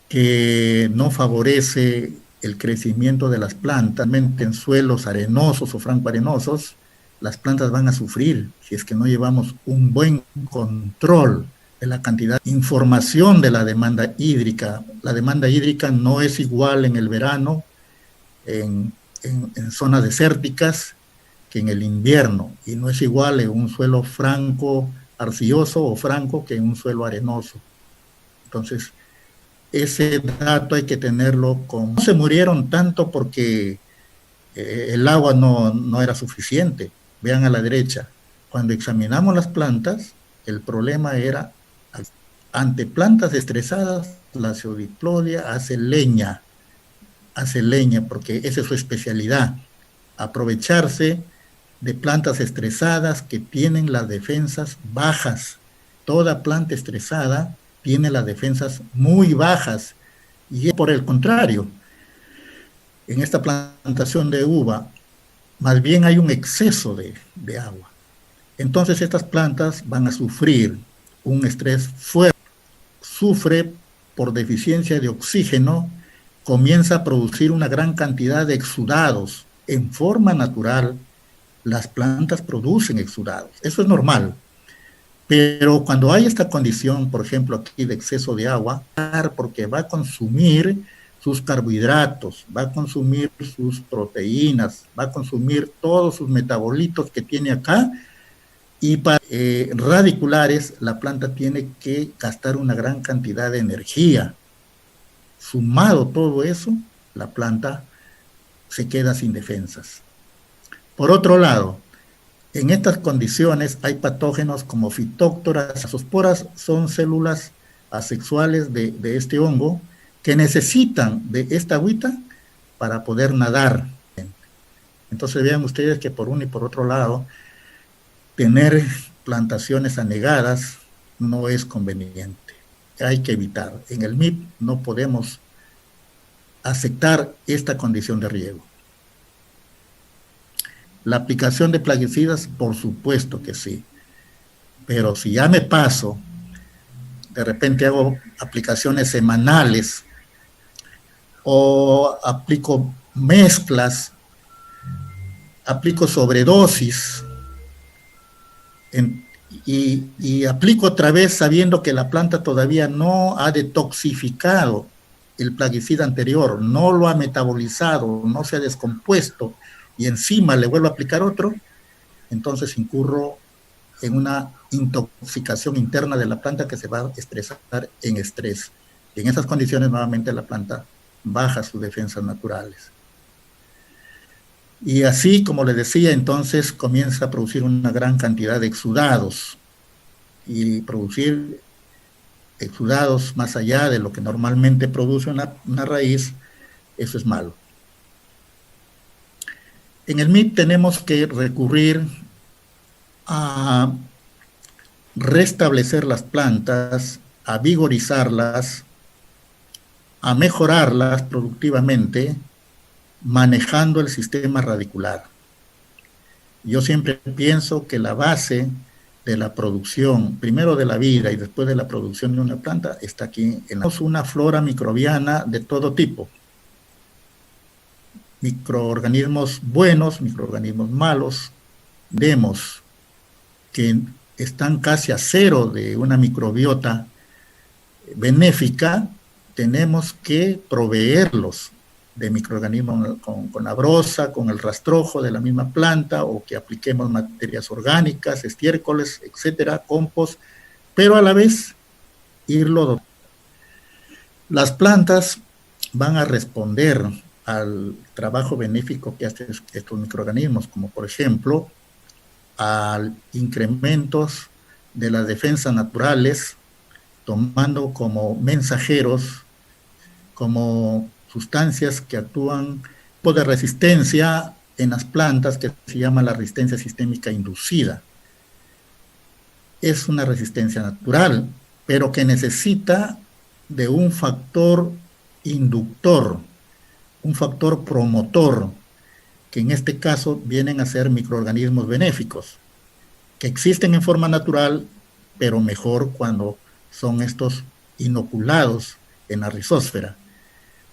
que no favorece el crecimiento de las plantas, en suelos arenosos o francoarenosos, las plantas van a sufrir si es que no llevamos un buen control de la cantidad de información de la demanda hídrica. La demanda hídrica no es igual en el verano, en zonas desérticas, que en el invierno, y no es igual en un suelo franco, arcilloso o franco que en un suelo arenoso. Entonces, ese dato hay que tenerlo con... No se murieron tanto porque el agua no era suficiente. Vean a la derecha, cuando examinamos las plantas, el problema era, ante plantas estresadas, la Pseudiplodia hace leña, porque esa es su especialidad, aprovecharse de plantas estresadas que tienen las defensas bajas. Toda planta estresada tiene las defensas muy bajas, y por el contrario, en esta plantación de uva, más bien hay un exceso de agua. Entonces estas plantas van a sufrir un estrés fuerte, sufre por deficiencia de oxígeno comienza a producir una gran cantidad de exudados. En forma natural, las plantas producen exudados. Eso es normal. Pero cuando hay esta condición, por ejemplo, aquí de exceso de agua, porque va a consumir sus carbohidratos, va a consumir sus proteínas, va a consumir todos sus metabolitos que tiene acá, y para radiculares la planta tiene que gastar una gran cantidad de energía. Sumado todo eso, la planta se queda sin defensas. Por otro lado, en estas condiciones hay patógenos como fitóctoras. Las zoosporas son células asexuales de este hongo que necesitan de esta agüita para poder nadar. Entonces vean ustedes que por uno y por otro lado, tener plantaciones anegadas no es conveniente. Hay que evitar. En el MIP no podemos aceptar esta condición de riego. La aplicación de plaguicidas, por supuesto que sí. Pero si ya me paso, de repente hago aplicaciones semanales o aplico mezclas, aplico sobredosis y aplico otra vez sabiendo que la planta todavía no ha detoxificado el plaguicida anterior, no lo ha metabolizado, no se ha descompuesto, y encima le vuelvo a aplicar otro, entonces incurro en una intoxicación interna de la planta que se va a expresar en estrés. Y en esas condiciones nuevamente la planta baja sus defensas naturales. Y así, como le decía, entonces comienza a producir una gran cantidad de exudados, y producir exudados más allá de lo que normalmente produce una raíz, eso es malo. En el MIP tenemos que recurrir a restablecer las plantas, a vigorizarlas, a mejorarlas productivamente, manejando el sistema radicular. Yo siempre pienso que la base de la producción, primero de la vida y después de la producción de una planta, está aquí. Tenemos una flora microbiana de todo tipo. Microorganismos buenos, microorganismos malos. Vemos que están casi a cero de una microbiota benéfica. Tenemos que proveerlos de microorganismos con la brosa, con el rastrojo de la misma planta, o que apliquemos materias orgánicas, estiércoles, etcétera, compost, pero a la vez irlo. Las plantas van a responder al trabajo benéfico que hacen estos microorganismos, como por ejemplo, a incrementos de las defensas naturales, tomando como mensajeros, como sustancias que actúan de resistencia en las plantas, que se llama la resistencia sistémica inducida. Es una resistencia natural, pero que necesita de un factor inductor, un factor promotor, que en este caso vienen a ser microorganismos benéficos, que existen en forma natural, pero mejor cuando son estos inoculados en la rizósfera.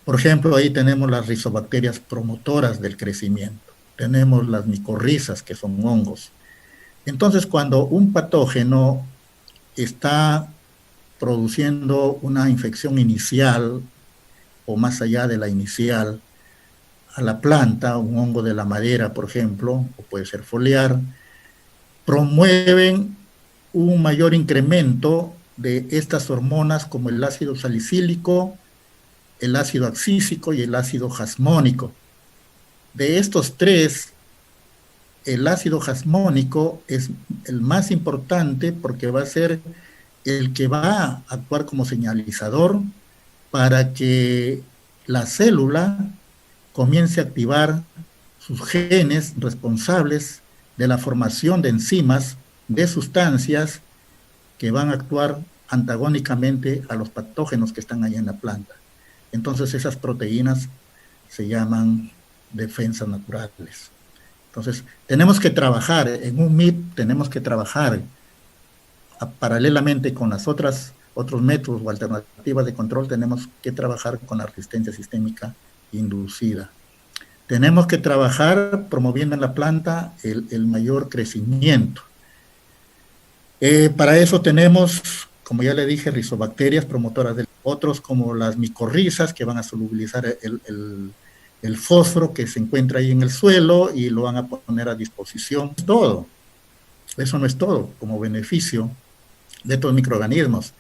Por ejemplo, ahí tenemos las rizobacterias promotoras del crecimiento, tenemos las micorrizas, que son hongos. Entonces, cuando un patógeno está produciendo una infección inicial, o más allá de la inicial, a la planta, un hongo de la madera, por ejemplo, o puede ser foliar, promueven un mayor incremento de estas hormonas como el ácido salicílico, el ácido abscísico y el ácido jasmónico. De estos tres, el ácido jasmónico es el más importante porque va a ser el que va a actuar como señalizador para que la célula comience a activar sus genes responsables de la formación de enzimas, de sustancias que van a actuar antagónicamente a los patógenos que están ahí en la planta. Entonces esas proteínas se llaman defensas naturales. Entonces tenemos que trabajar en un MIP, tenemos que trabajar paralelamente con las otras otros métodos o alternativas de control, tenemos que trabajar con la resistencia sistémica inducida. Tenemos que trabajar promoviendo en la planta el mayor crecimiento. Para eso tenemos, como ya le dije, rizobacterias promotoras de otros como las micorrizas, que van a solubilizar el fósforo que se encuentra ahí en el suelo y lo van a poner a disposición. Es todo. Eso no es todo, como beneficio de estos microorganismos.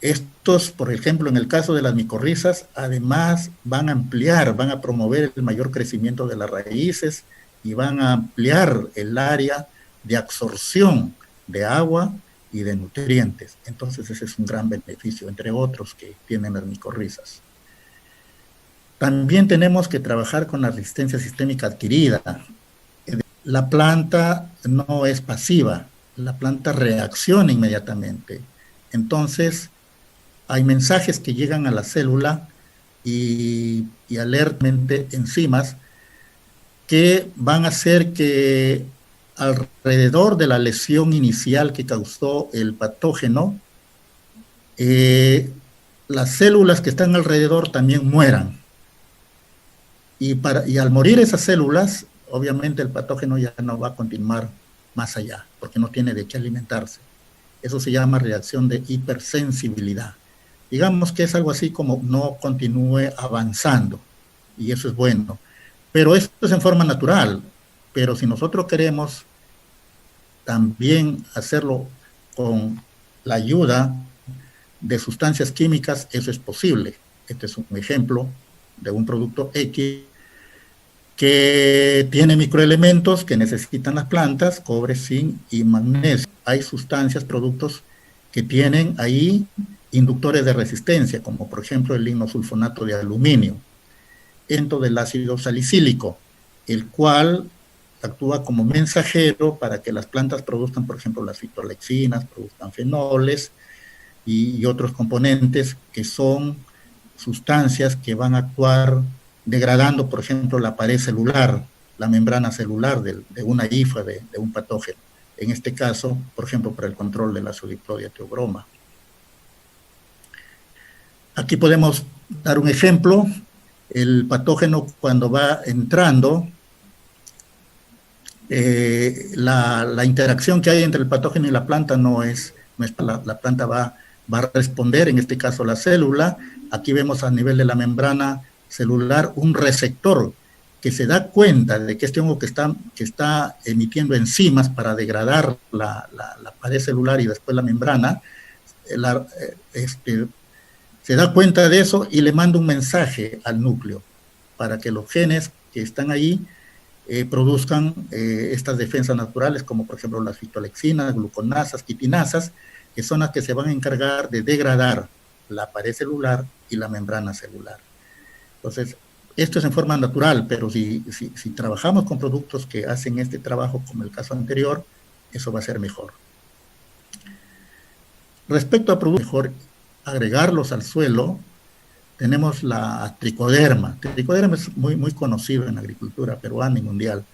Estos, por ejemplo, en el caso de las micorrizas, además van a ampliar, van a promover el mayor crecimiento de las raíces y van a ampliar el área de absorción de agua y de nutrientes. Entonces ese es un gran beneficio, entre otros que tienen las micorrizas. También tenemos que trabajar con la resistencia sistémica adquirida. La planta no es pasiva, la planta reacciona inmediatamente. Entonces, hay mensajes que llegan a la célula y alertamente enzimas que van a hacer que alrededor de la lesión inicial que causó el patógeno, las células que están alrededor también mueran. Y al morir esas células, obviamente el patógeno ya no va a continuar más allá, porque no tiene de qué alimentarse. Eso se llama reacción de hipersensibilidad. Digamos que es algo así como no continúe avanzando, y eso es bueno. Pero esto es en forma natural, pero si nosotros queremos también hacerlo con la ayuda de sustancias químicas, eso es posible. Este es un ejemplo de un producto X que tiene microelementos que necesitan las plantas, cobre, zinc y magnesio. Hay sustancias, productos que tienen ahí inductores de resistencia, como por ejemplo el lignosulfonato de aluminio, dentro del ácido salicílico, el cual actúa como mensajero para que las plantas produzcan, por ejemplo, las fitolexinas, produzcan fenoles y otros componentes que son sustancias que van a actuar degradando, por ejemplo, la pared celular, la membrana celular de una hifa de un patógeno. En este caso, por ejemplo, para el control de la Pseudiplodia teobroma. Aquí podemos dar un ejemplo. El patógeno, cuando va entrando, la interacción que hay entre el patógeno y la planta no es la planta va a responder, en este caso la célula. Aquí vemos a nivel de la membrana celular un receptor que se da cuenta de que este hongo que está emitiendo enzimas para degradar la pared celular y después la membrana, se da cuenta de eso y le manda un mensaje al núcleo para que los genes que están ahí produzcan estas defensas naturales, como por ejemplo las fitolexinas, gluconasas, quitinasas, que son las que se van a encargar de degradar la pared celular y la membrana celular. Entonces, esto es en forma natural, pero si trabajamos con productos que hacen este trabajo, como el caso anterior, eso va a ser mejor. Respecto a productos, mejor agregarlos al suelo, tenemos la tricoderma. Tricoderma es muy conocido en la agricultura peruana y mundial.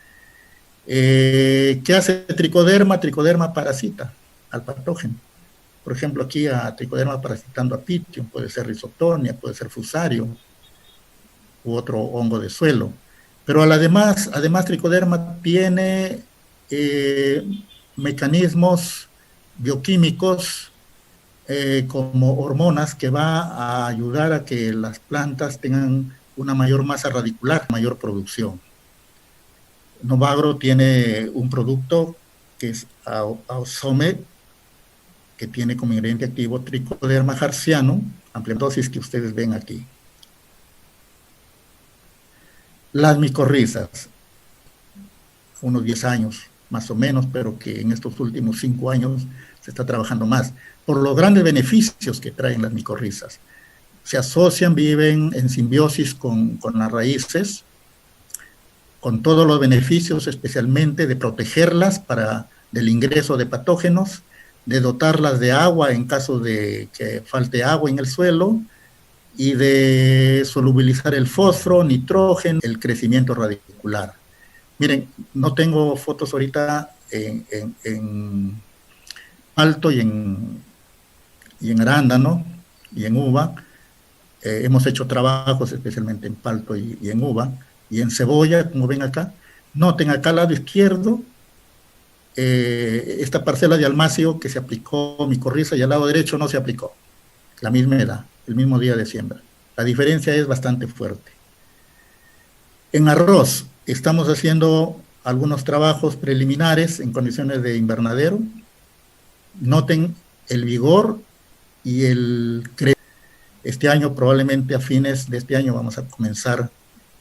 ¿Qué hace tricoderma? Tricoderma parasita al patógeno. Por ejemplo, aquí a tricoderma parasitando a Pythium, puede ser Rhizotonia, puede ser Fusarium, u otro hongo de suelo. Pero además tricoderma tiene mecanismos bioquímicos como hormonas que va a ayudar a que las plantas tengan una mayor masa radicular, mayor producción. Novagro tiene un producto que es Ausomed, que tiene como ingrediente activo Tricoderma harzianum, amplia dosis que ustedes ven aquí. Las micorrizas, unos 10 años más o menos, pero que en estos últimos 5 años se está trabajando más, por los grandes beneficios que traen las micorrizas. Se asocian, viven en simbiosis con las raíces, con todos los beneficios, especialmente de protegerlas del ingreso de patógenos, de dotarlas de agua en caso de que falte agua en el suelo, y de solubilizar el fósforo, nitrógeno, el crecimiento radicular. Miren, no tengo fotos ahorita en alto y en y en arándano y en uva. Hemos hecho trabajos especialmente en palto y en uva, y en cebolla, como ven acá. Noten acá al lado izquierdo, esta parcela de almacio que se aplicó micorriza, y al lado derecho no se aplicó, la misma edad, el mismo día de siembra. La diferencia es bastante fuerte. En arroz estamos haciendo algunos trabajos preliminares en condiciones de invernadero. Noten el vigor y el crecimiento. Este año, probablemente a fines de este año, vamos a comenzar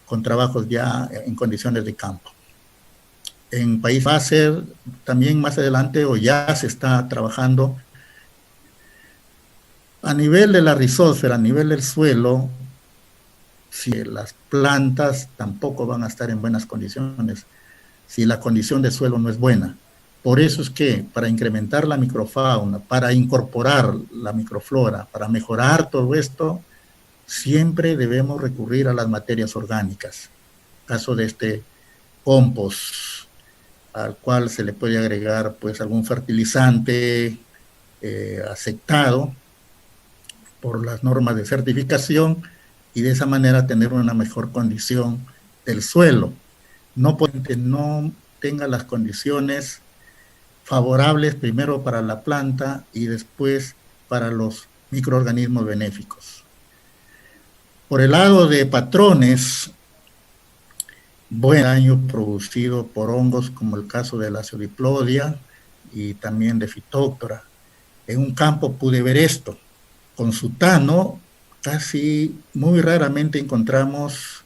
con trabajos ya en condiciones de campo. En país va a ser también más adelante, o ya se está trabajando a nivel de la rizósfera, a nivel del suelo. Si las plantas tampoco van a estar en buenas condiciones, si la condición de suelo no es buena. Por eso es que para incrementar la microfauna, para incorporar la microflora, para mejorar todo esto, siempre debemos recurrir a las materias orgánicas. Caso de este compost, al cual se le puede agregar pues algún fertilizante aceptado por las normas de certificación, y de esa manera tener una mejor condición del suelo. No tenga las condiciones favorables primero para la planta y después para los microorganismos benéficos. Por el lado de patrones, buen daño producido por hongos como el caso de la Pseudiplodia y también de Phytophthora. En un campo pude ver esto. Con sutano casi muy raramente encontramos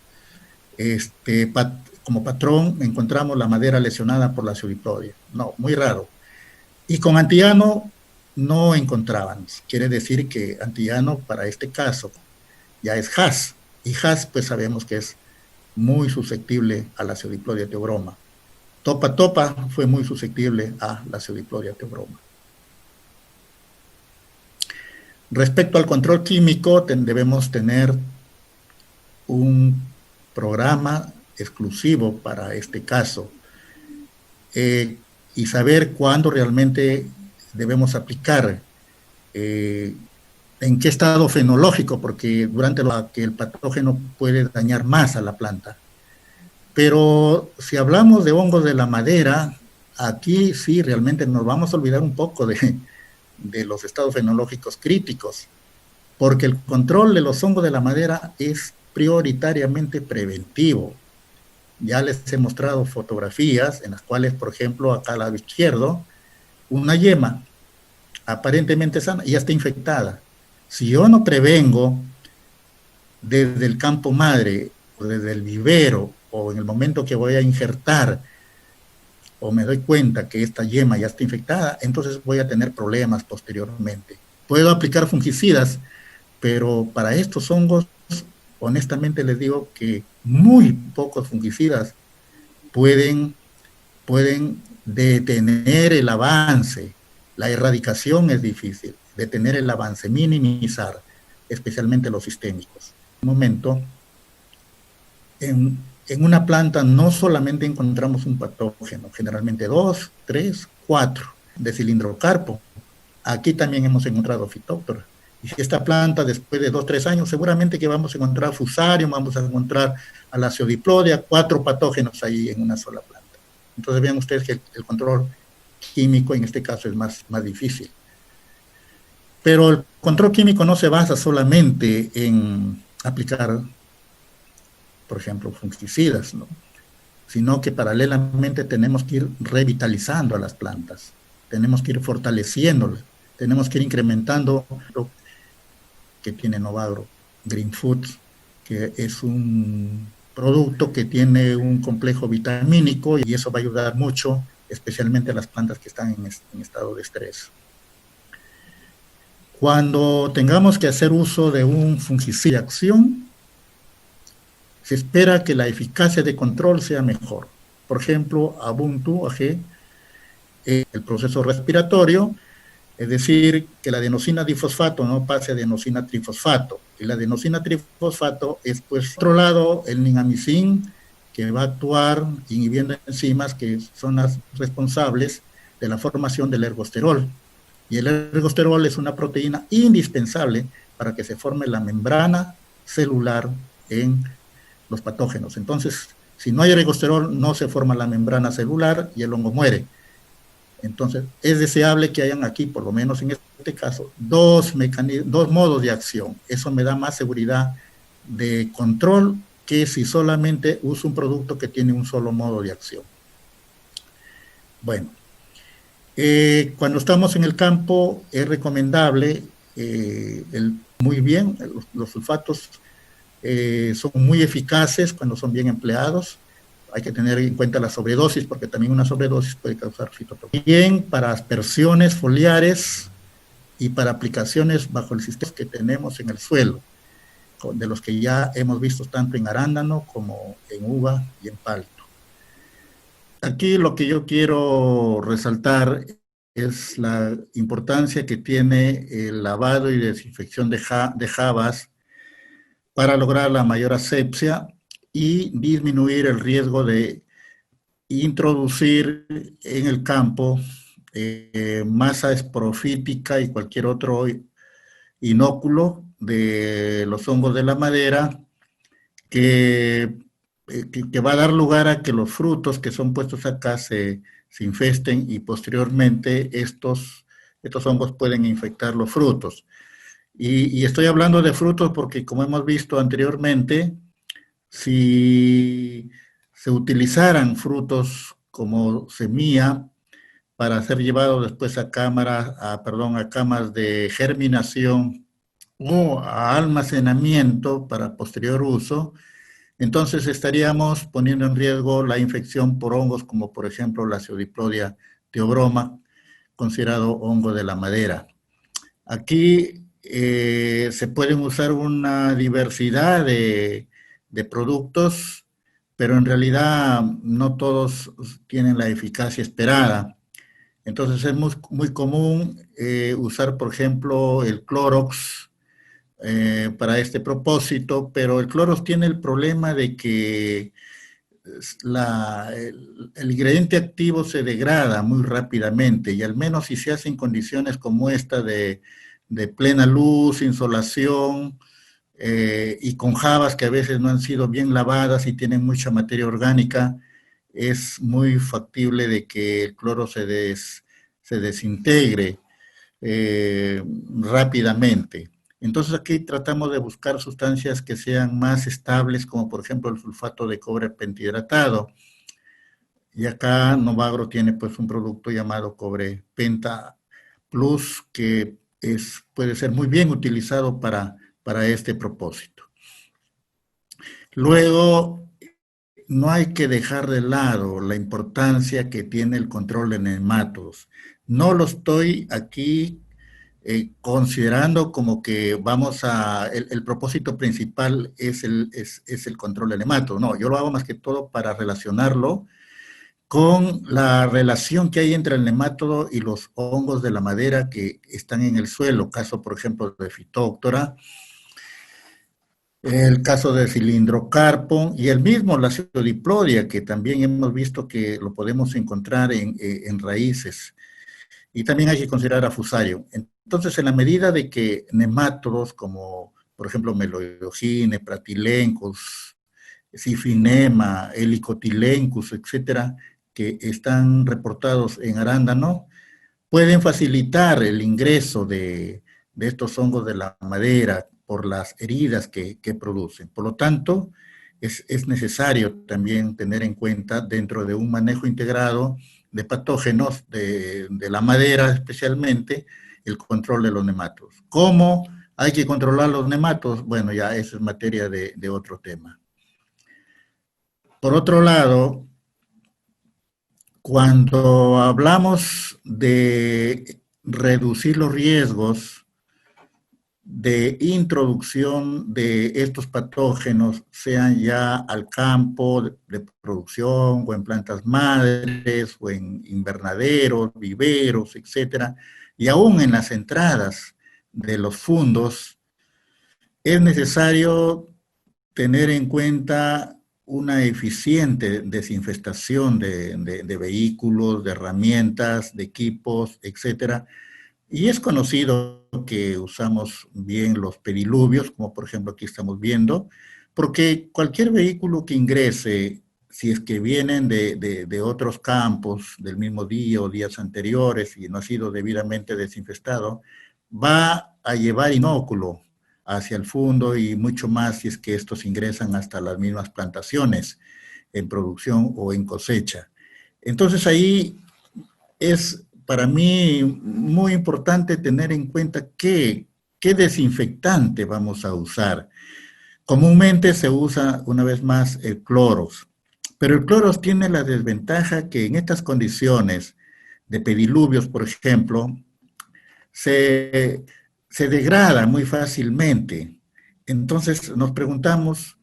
como patrón encontramos la madera lesionada por la Pseudiplodia. No, muy raro. Y con antillano no encontrábamos. Quiere decir que antillano para este caso ya es Hass. Y Hass pues sabemos que es muy susceptible a la Pseudiplodia teobroma. Topa topa fue muy susceptible a la Pseudiplodia teobroma. Respecto al control químico, debemos tener un programa exclusivo para este caso y saber cuándo realmente debemos aplicar, en qué estado fenológico, porque durante lo que el patógeno puede dañar más a la planta. Pero si hablamos de hongos de la madera, aquí sí realmente nos vamos a olvidar un poco de los estados fenológicos críticos, porque el control de los hongos de la madera es prioritariamente preventivo. Ya les he mostrado fotografías en las cuales, por ejemplo, acá al lado izquierdo, una yema aparentemente sana y ya está infectada. Si yo no prevengo desde el campo madre, o desde el vivero, o en el momento que voy a injertar, o me doy cuenta que esta yema ya está infectada, entonces voy a tener problemas posteriormente. Puedo aplicar fungicidas, pero para estos hongos, honestamente les digo que muy pocos fungicidas pueden detener el avance. La erradicación es difícil, detener el avance, minimizar, especialmente los sistémicos. En un momento, en una planta no solamente encontramos un patógeno, generalmente 2, 3, 4 de cilindrocarpo. Aquí también hemos encontrado Phytophthora. Y si esta planta después de 2, 3 años, seguramente que vamos a encontrar Fusarium, vamos a encontrar a la Pseudiplodia, 4 patógenos ahí en una sola planta. Entonces vean ustedes que el control químico en este caso es más difícil. Pero el control químico no se basa solamente en aplicar, por ejemplo, fungicidas, ¿no? Sino que paralelamente tenemos que ir revitalizando a las plantas, tenemos que ir fortaleciéndolas, tenemos que ir incrementando lo que tiene Novagro Green Foods, que es un producto que tiene un complejo vitamínico y eso va a ayudar mucho, especialmente a las plantas que están en estado de estrés. Cuando tengamos que hacer uso de un fungicida de acción, se espera que la eficacia de control sea mejor. Por ejemplo, Ubuntu AG, el proceso respiratorio, es decir, que la adenosina difosfato no pase a adenosina trifosfato. Y la adenosina trifosfato es, pues, por otro lado, el ninamicin, que va a actuar inhibiendo enzimas que son las responsables de la formación del ergosterol. Y el ergosterol es una proteína indispensable para que se forme la membrana celular en los patógenos. Entonces, si no hay ergosterol, no se forma la membrana celular y el hongo muere. Entonces, es deseable que hayan aquí, por lo menos en este caso, dos modos de acción. Eso me da más seguridad de control que si solamente uso un producto que tiene un solo modo de acción. Bueno, cuando estamos en el campo es recomendable, muy bien, los sulfatos son muy eficaces cuando son bien empleados. Hay que tener en cuenta la sobredosis, porque también una sobredosis puede causar fitotoxicidad. Bien para aspersiones foliares y para aplicaciones bajo el sistema que tenemos en el suelo, de los que ya hemos visto tanto en arándano como en uva y en palto. Aquí lo que yo quiero resaltar es la importancia que tiene el lavado y desinfección de jabas para lograr la mayor asepsia y disminuir el riesgo de introducir en el campo masa esporofítica y cualquier otro inóculo de los hongos de la madera que va a dar lugar a que los frutos que son puestos acá se infesten y posteriormente estos hongos pueden infectar los frutos. Y estoy hablando de frutos porque, como hemos visto anteriormente, si se utilizaran frutos como semilla para ser llevados después a camas de germinación o a almacenamiento para posterior uso, entonces estaríamos poniendo en riesgo la infección por hongos como por ejemplo la Pseudiplodia theobroma, considerado hongo de la madera. Aquí se pueden usar una diversidad de productos, pero en realidad no todos tienen la eficacia esperada. Entonces es muy común usar, por ejemplo, el Clorox para este propósito, pero el Clorox tiene el problema de que el ingrediente activo se degrada muy rápidamente y al menos si se hace en condiciones como esta de plena luz, insolación y con jabas que a veces no han sido bien lavadas y tienen mucha materia orgánica, es muy factible de que el cloro se desintegre rápidamente. Entonces aquí tratamos de buscar sustancias que sean más estables, como por ejemplo el sulfato de cobre pentihidratado. Y acá Novagro tiene pues un producto llamado cobre penta plus que puede ser muy bien utilizado para este propósito. Luego, no hay que dejar de lado la importancia que tiene el control de nematodos. No lo estoy aquí considerando como que el propósito principal es el control de nematodos. No, yo lo hago más que todo para relacionarlo con la relación que hay entre el nemátodo y los hongos de la madera que están en el suelo, caso por ejemplo de Phytophthora, el caso de cilindrocarpo y el mismo la Pseudiplodia, que también hemos visto que lo podemos encontrar en raíces. Y también hay que considerar a Fusarium. Entonces, en la medida de que nemátodos como, por ejemplo, Meloidogine, Pratilencus, Sifinema, Helicotilencus, etcétera, que están reportados en arándano, pueden facilitar el ingreso de estos hongos de la madera por las heridas que producen. Por lo tanto, es necesario también tener en cuenta dentro de un manejo integrado de patógenos de la madera especialmente, el control de los nematodos. ¿Cómo hay que controlar los nematodos? Bueno, ya eso es materia de otro tema. Por otro lado, cuando hablamos de reducir los riesgos de introducción de estos patógenos, sean ya al campo de producción o en plantas madres o en invernaderos, viveros, etcétera, y aún en las entradas de los fundos, es necesario tener en cuenta una eficiente desinfestación de vehículos, de herramientas, de equipos, etcétera, Y es conocido que usamos bien los pediluvios, como por ejemplo aquí estamos viendo, porque cualquier vehículo que ingrese, si es que vienen de otros campos del mismo día o días anteriores y no ha sido debidamente desinfestado, va a llevar inóculo hacia el fondo y mucho más si es que estos ingresan hasta las mismas plantaciones en producción o en cosecha. Entonces ahí es para mí muy importante tener en cuenta qué desinfectante vamos a usar. Comúnmente se usa, una vez más, el cloros, pero el cloros tiene la desventaja que en estas condiciones de pediluvios, por ejemplo, se, se degrada muy fácilmente. Entonces nos preguntamos,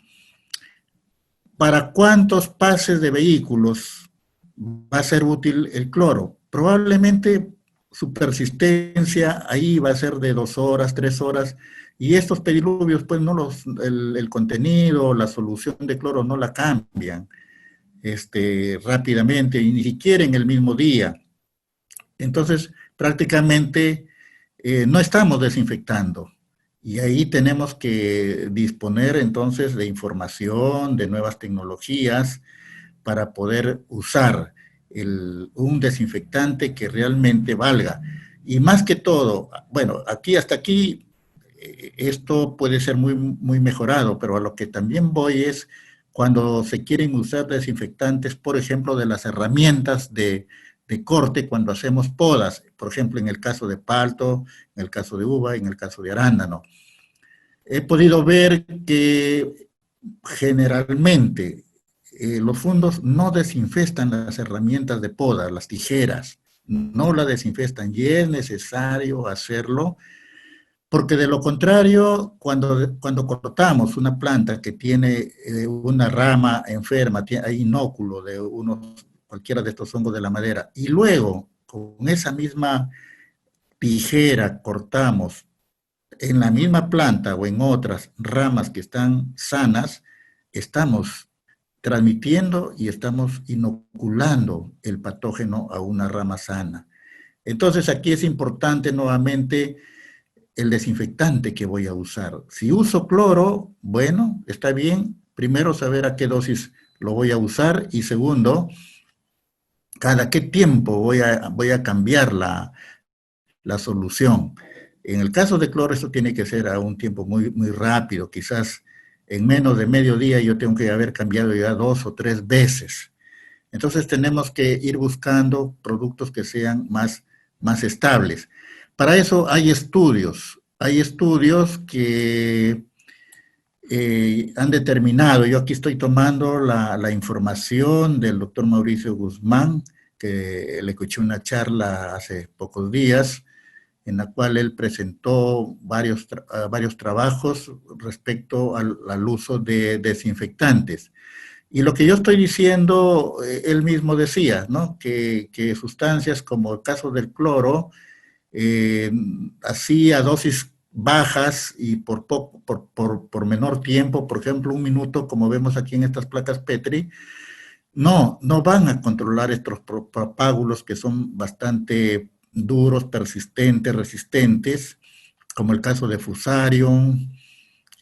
¿para cuántos pases de vehículos va a ser útil el cloro? Probablemente su persistencia ahí va a ser de 2 horas, 3 horas, y estos pediluvios, pues no el contenido, la solución de cloro no la cambian rápidamente, y ni siquiera en el mismo día. Entonces, prácticamente no estamos desinfectando. Y ahí tenemos que disponer entonces de información, de nuevas tecnologías, para poder usar un desinfectante que realmente valga. Y más que todo, bueno, hasta aquí esto puede ser muy mejorado, pero a lo que también voy es cuando se quieren usar desinfectantes, por ejemplo, de las herramientas de corte cuando hacemos podas, por ejemplo, en el caso de palto, en el caso de uva, en el caso de arándano. He podido ver que generalmente los fondos no desinfestan las herramientas de poda, las tijeras, no la desinfestan y es necesario hacerlo porque de lo contrario, cuando cortamos una planta que tiene una rama enferma, hay inóculo de cualquiera de estos hongos de la madera, y luego con esa misma tijera cortamos en la misma planta o en otras ramas que están sanas, estamos transmitiendo y estamos inoculando el patógeno a una rama sana. Entonces aquí es importante nuevamente el desinfectante que voy a usar. Si uso cloro, bueno, está bien. Primero, saber a qué dosis lo voy a usar y segundo, cada qué tiempo voy a cambiar la solución. En el caso de cloro, esto tiene que ser a un tiempo muy rápido, quizás en menos de medio día yo tengo que haber cambiado ya 2 o 3 veces. Entonces tenemos que ir buscando productos que sean más estables. Para eso hay estudios que han determinado, yo aquí estoy tomando la información del doctor Mauricio Guzmán, que le escuché una charla hace pocos días, en la cual él presentó varios trabajos respecto al uso de desinfectantes. Y lo que yo estoy diciendo, él mismo decía, ¿no? Que sustancias como el caso del cloro, así a dosis bajas y por menor tiempo, por ejemplo, 1 minuto, como vemos aquí en estas placas Petri, no van a controlar estos propágulos que son bastante duros, persistentes, resistentes, como el caso de Fusarium,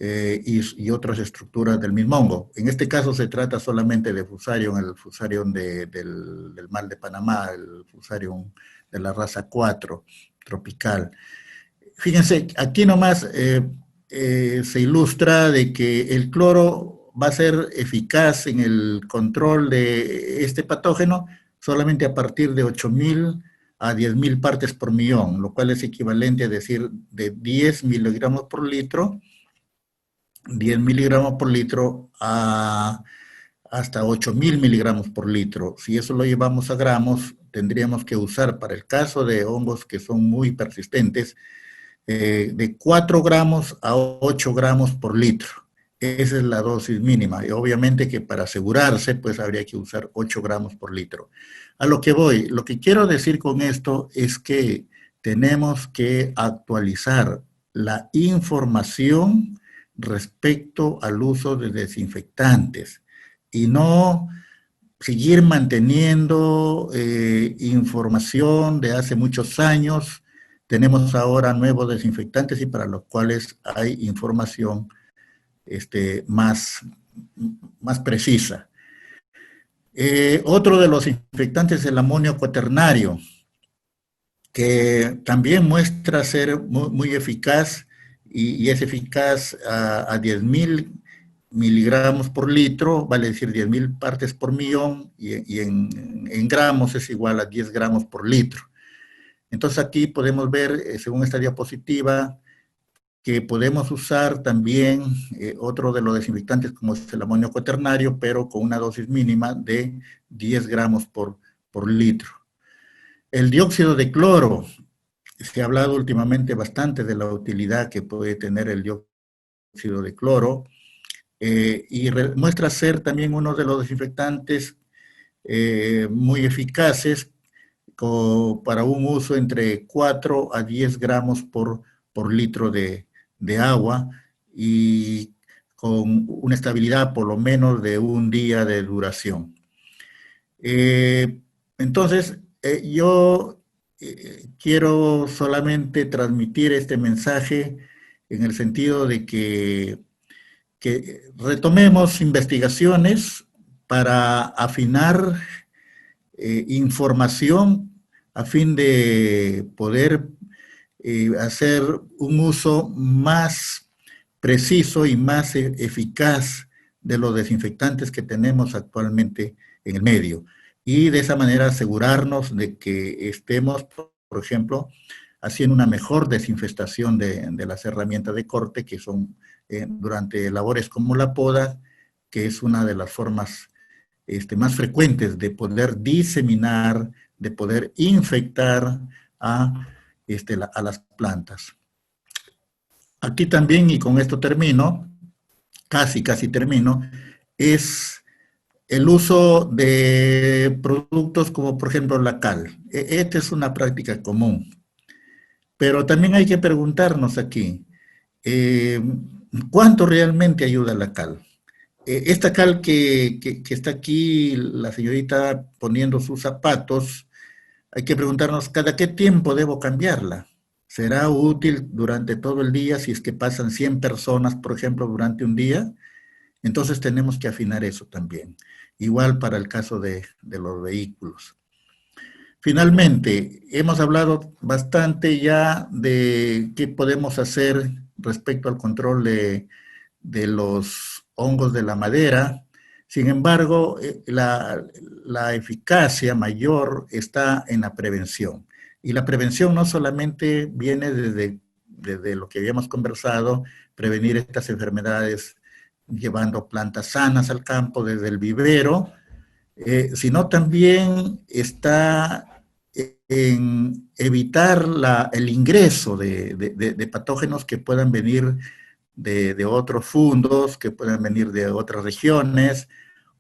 y otras estructuras del mismo hongo. En este caso se trata solamente de Fusarium, el Fusarium del Mar de Panamá, el Fusarium de la raza 4 tropical. Fíjense, aquí nomás se ilustra de que el cloro va a ser eficaz en el control de este patógeno solamente a partir de 8.000 a 10.000 partes por millón, lo cual es equivalente a decir de 10 miligramos por litro 10 miligramos por litro hasta 8.000 miligramos por litro. Si eso lo llevamos a gramos, tendríamos que usar para el caso de hongos que son muy persistentes, de 4 gramos a 8 gramos por litro. Esa es la dosis mínima. Y obviamente que para asegurarse, pues habría que usar 8 gramos por litro. A lo que voy, lo que quiero decir con esto es que tenemos que actualizar la información respecto al uso de desinfectantes y no seguir manteniendo información de hace muchos años tenemos ahora nuevos desinfectantes y para los cuales hay información más precisa. Otro de los infectantes es el amonio cuaternario, que también muestra ser muy eficaz y es eficaz a 10.000 miligramos por litro, vale decir 10.000 partes por millón, y en gramos es igual a 10 gramos por litro. Entonces aquí podemos ver, según esta diapositiva, que podemos usar también otro de los desinfectantes como es el amonio cuaternario, pero con una dosis mínima de 10 gramos por litro. El dióxido de cloro, se ha hablado últimamente bastante de la utilidad que puede tener el dióxido de cloro, y muestra ser también uno de los desinfectantes muy eficaces para un uso entre 4 a 10 gramos por litro de agua y con una estabilidad por lo menos de un día de duración. Entonces, yo quiero solamente transmitir este mensaje en el sentido de que retomemos investigaciones para afinar información a fin de poder hacer un uso más preciso y más eficaz de los desinfectantes que tenemos actualmente en el medio. Y de esa manera asegurarnos de que estemos, por ejemplo, haciendo una mejor desinfestación de las herramientas de corte, que son durante labores como la poda, que es una de las formas más frecuentes de poder diseminar, de poder infectar a las plantas. Aquí también, y con esto termino, casi termino, es el uso de productos como por ejemplo la cal. Esta es una práctica común, pero también hay que preguntarnos aquí, ¿cuánto realmente ayuda la cal? Esta cal que está aquí, la señorita poniendo sus zapatos, hay que preguntarnos, ¿cada qué tiempo debo cambiarla? ¿Será útil durante todo el día si es que pasan 100 personas, por ejemplo, durante un día? Entonces tenemos que afinar eso también. Igual para el caso de los vehículos. Finalmente, hemos hablado bastante ya de qué podemos hacer respecto al control de los hongos de la madera. Sin embargo, la eficacia mayor está en la prevención. Y la prevención no solamente viene desde lo que habíamos conversado, prevenir estas enfermedades llevando plantas sanas al campo desde el vivero, sino también está en evitar el ingreso de patógenos que puedan venir de otros fundos, que puedan venir de otras regiones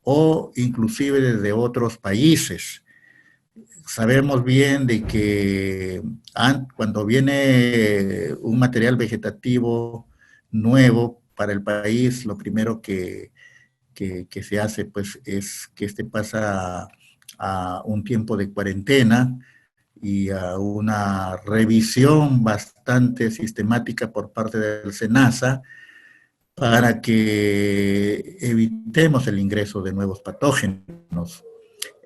o inclusive desde otros países. Sabemos bien de que cuando viene un material vegetativo nuevo para el país, lo primero que se hace pues es que pasa a un tiempo de cuarentena y a una revisión bastante sistemática por parte del SENASA para que evitemos el ingreso de nuevos patógenos.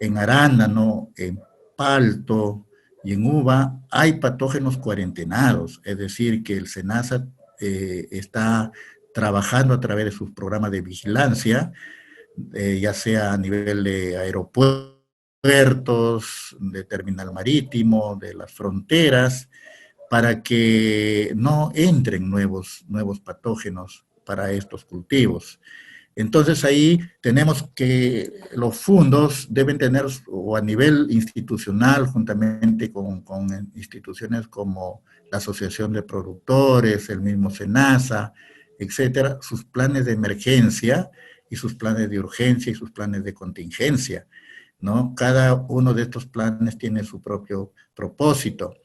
En arándano, en palto y en uva hay patógenos cuarentenados, es decir, que el SENASA está trabajando a través de sus programas de vigilancia, ya sea a nivel de aeropuertos, de terminal marítimo, de las fronteras, para que no entren nuevos patógenos para estos cultivos. Entonces ahí tenemos que los fondos deben tener, o a nivel institucional, juntamente con instituciones como la Asociación de Productores, el mismo SENASA, etcétera, sus planes de emergencia y sus planes de urgencia y sus planes de contingencia, ¿no? Cada uno de estos planes tiene su propio propósito.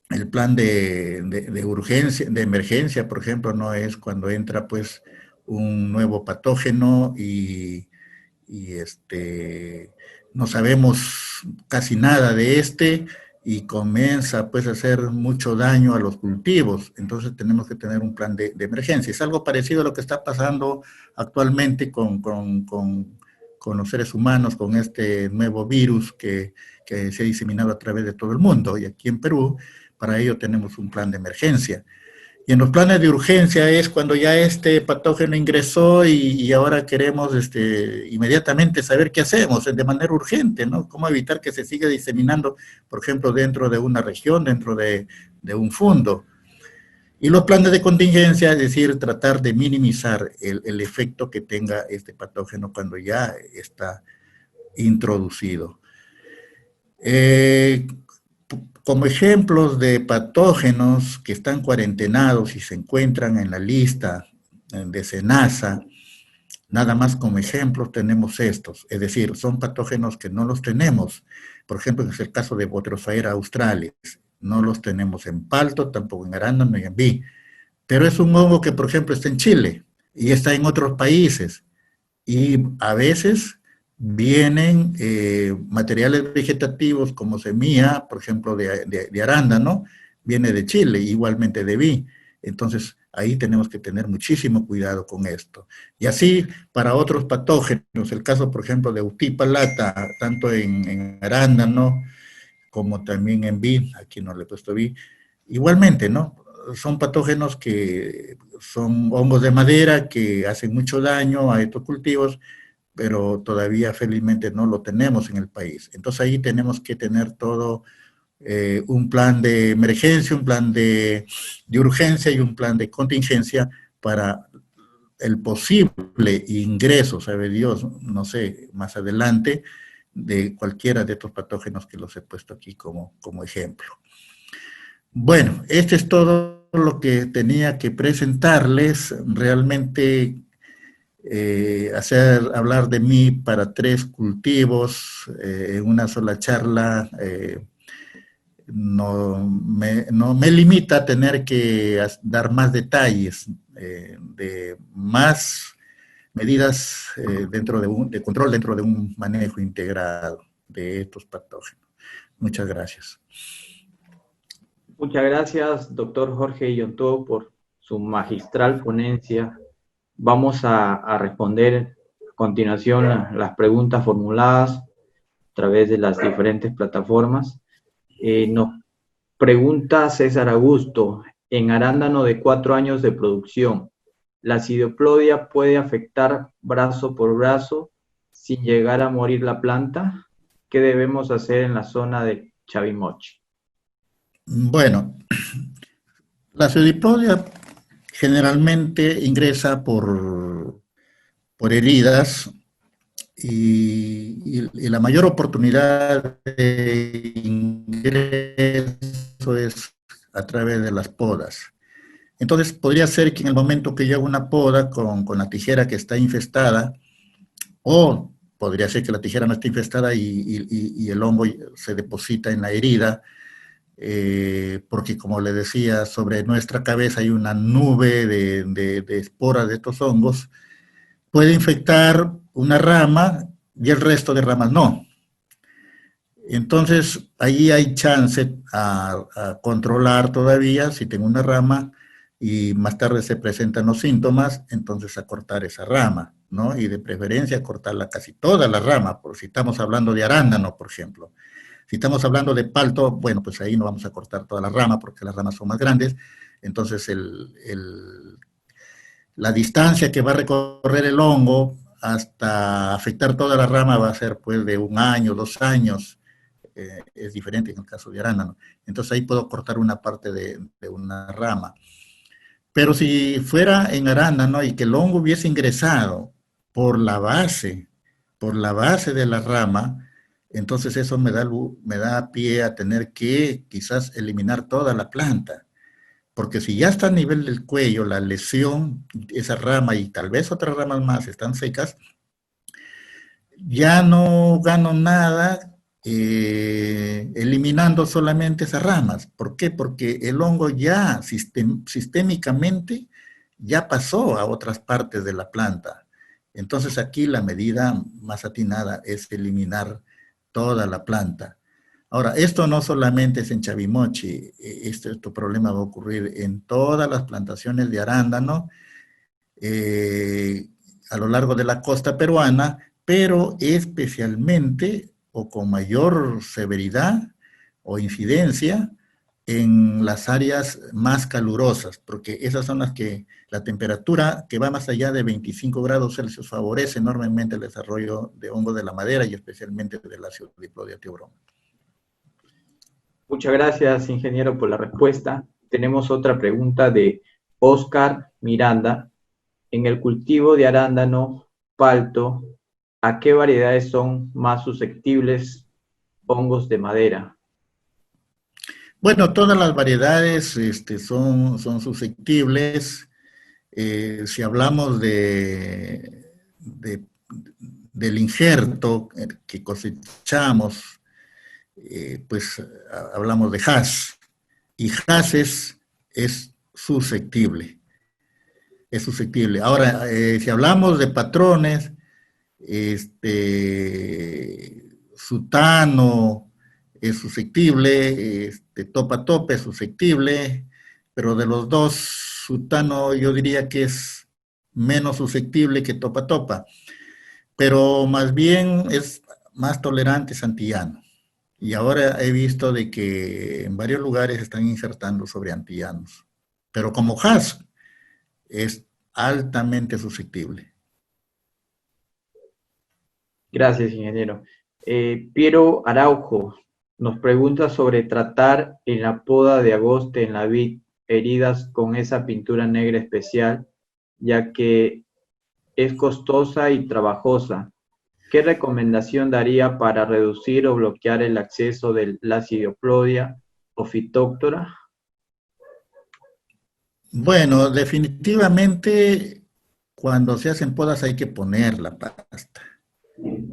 El plan de urgencia, de emergencia, por ejemplo, no es cuando entra pues un nuevo patógeno y no sabemos casi nada de y comienza pues a hacer mucho daño a los cultivos. Entonces tenemos que tener un plan de emergencia. Es algo parecido a lo que está pasando actualmente con los seres humanos, con este nuevo virus que se ha diseminado a través de todo el mundo. Y aquí en Perú, para ello tenemos un plan de emergencia. Y en los planes de urgencia es cuando ya este patógeno ingresó y ahora queremos inmediatamente saber qué hacemos de manera urgente, ¿no? Cómo evitar que se siga diseminando, por ejemplo, dentro de una región, dentro de un fundo. Y los planes de contingencia, es decir, tratar de minimizar el efecto que tenga este patógeno cuando ya está introducido. Como ejemplos de patógenos que están cuarentenados y se encuentran en la lista de SENASA, nada más como ejemplos tenemos estos, es decir, son patógenos que no los tenemos, por ejemplo, es el caso de Botryosphaera australis, no los tenemos en palto, tampoco en arándano ni en vid, pero es un hongo que, por ejemplo, está en Chile y está en otros países, y a veces vienen materiales vegetativos como semilla, por ejemplo, de arándano, viene de Chile, igualmente de vid. Entonces, ahí tenemos que tener muchísimo cuidado con esto. Y así, para otros patógenos, el caso, por ejemplo, de Utipa lata, tanto en arándano como también en vid, aquí no le he puesto vid, igualmente, ¿no? Son patógenos que son hongos de madera que hacen mucho daño a estos cultivos, pero todavía felizmente no lo tenemos en el país. Entonces ahí tenemos que tener todo un plan de emergencia, un plan de urgencia y un plan de contingencia para el posible ingreso, sabe Dios, no sé, más adelante, de cualquiera de estos patógenos que los he puesto aquí como ejemplo. Bueno, este es todo lo que tenía que presentarles. Realmente hablar de mí para 3 cultivos en una sola charla no me limita a tener que dar más detalles de más medidas de control dentro de un manejo integrado de estos patógenos. Muchas gracias. Muchas gracias, doctor Jorge Yontó, por su magistral ponencia. Vamos a responder a continuación las preguntas formuladas a través de las diferentes plataformas. Nos pregunta César Augusto, en arándano de 4 años de producción, ¿la acidoplodia puede afectar brazo por brazo sin llegar a morir la planta? ¿Qué debemos hacer en la zona de Chavimochi? Bueno, la acidoplodia generalmente ingresa por heridas y la mayor oportunidad de ingreso es a través de las podas. Entonces podría ser que en el momento que yo hago una poda con la tijera que está infestada, o podría ser que la tijera no esté infestada y el hongo se deposita en la herida, porque como le decía, sobre nuestra cabeza hay una nube de esporas de estos hongos, puede infectar una rama y el resto de ramas no. Entonces, ahí hay chance a controlar todavía, si tengo una rama y más tarde se presentan los síntomas, entonces a cortar esa rama, ¿no? Y de preferencia cortarla casi toda la rama, por si estamos hablando de arándano, por ejemplo. Si estamos hablando de palto, bueno, pues ahí no vamos a cortar toda la rama porque las ramas son más grandes, entonces la distancia que va a recorrer el hongo hasta afectar toda la rama va a ser pues de 1 año, 2 años, es diferente en el caso de arándano. Entonces ahí puedo cortar una parte de una rama. Pero si fuera en arándano y que el hongo hubiese ingresado por la base de la rama, entonces eso me da pie a tener que quizás eliminar toda la planta. Porque si ya está a nivel del cuello, la lesión, esa rama y tal vez otras ramas más están secas, ya no gano nada eliminando solamente esas ramas. ¿Por qué? Porque el hongo ya sistémicamente ya pasó a otras partes de la planta. Entonces aquí la medida más atinada es eliminar toda la planta. Ahora, esto no solamente es en Chavimochi, este problema va a ocurrir en todas las plantaciones de arándano a lo largo de la costa peruana, pero especialmente o con mayor severidad o incidencia en las áreas más calurosas, porque esas son las que la temperatura que va más allá de 25 grados Celsius favorece enormemente el desarrollo de hongo de la madera y especialmente del ácido diploide tiburón. Muchas gracias, ingeniero, por la respuesta. Tenemos otra pregunta de Oscar Miranda. En el cultivo de arándano palto, ¿a qué variedades son más susceptibles hongos de madera? Bueno, todas las variedades son susceptibles. Si hablamos del injerto que cosechamos, pues hablamos de Hass. Y Hass es susceptible. Es susceptible. Ahora, si hablamos de patrones, Sutano es susceptible, Topa Tope es susceptible, pero de los dos, Sutano yo diría que es menos susceptible que Topa Topa, pero más bien es más tolerante Santillano. Y ahora he visto de que en varios lugares están insertando sobre antillanos, pero como Hass es altamente susceptible. Gracias, ingeniero. Piero Araujo nos pregunta sobre tratar en la poda de agosto en la vid heridas con esa pintura negra especial, ya que es costosa y trabajosa. ¿Qué recomendación daría para reducir o bloquear el acceso de la acidoplodia o fitóctora? Bueno, definitivamente cuando se hacen podas hay que poner la pasta,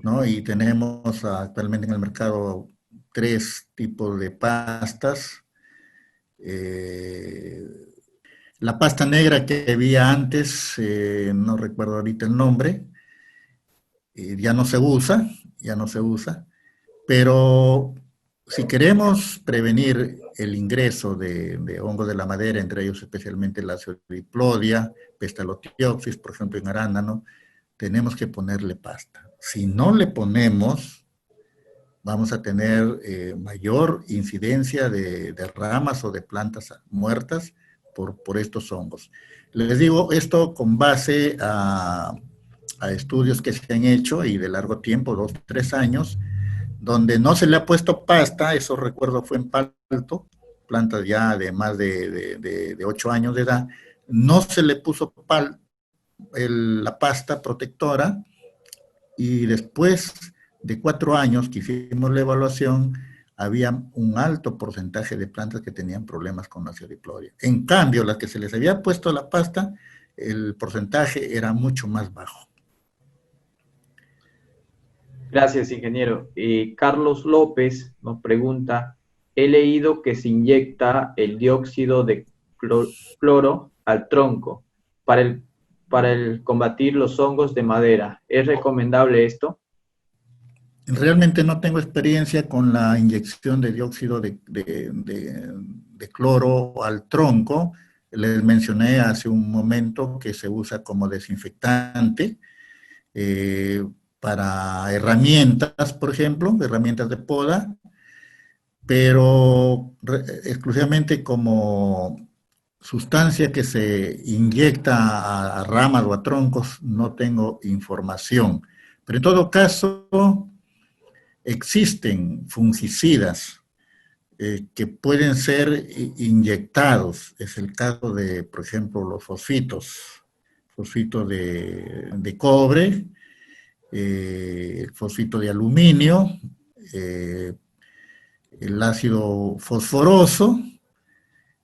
¿no? Y tenemos actualmente en el mercado 3 tipos de pastas. Eh, la pasta negra que había antes, no recuerdo ahorita el nombre, ya no se usa, ya no se usa, pero si queremos prevenir el ingreso de hongos de la madera, entre ellos especialmente la Pseudoplodia, Pestalotiopsis, por ejemplo en arándano, tenemos que ponerle pasta. Si no le ponemos, vamos a tener mayor incidencia de ramas o de plantas muertas por estos hongos. Les digo esto con base a estudios que se han hecho y de largo tiempo, 2, 3 años, donde no se le ha puesto pasta, eso recuerdo fue en Palto, plantas ya de más de 8 años de edad, no se le puso la pasta protectora y después de 4 años que hicimos la evaluación, había un alto porcentaje de plantas que tenían problemas con la acidiplodia. En cambio, las que se les había puesto la pasta, el porcentaje era mucho más bajo. Gracias, ingeniero. Carlos López nos pregunta, he leído que se inyecta el dióxido de cloro al tronco para el combatir los hongos de madera. ¿Es recomendable esto? Realmente no tengo experiencia con la inyección de dióxido de cloro al tronco. Les mencioné hace un momento que se usa como desinfectante para herramientas, por ejemplo, herramientas de poda, pero exclusivamente como sustancia que se inyecta a ramas o a troncos, no tengo información. Pero en todo caso, existen fungicidas que pueden ser inyectados. Es el caso de, por ejemplo, los fosfitos, fosfito de cobre, fosfito de aluminio, el ácido fosforoso,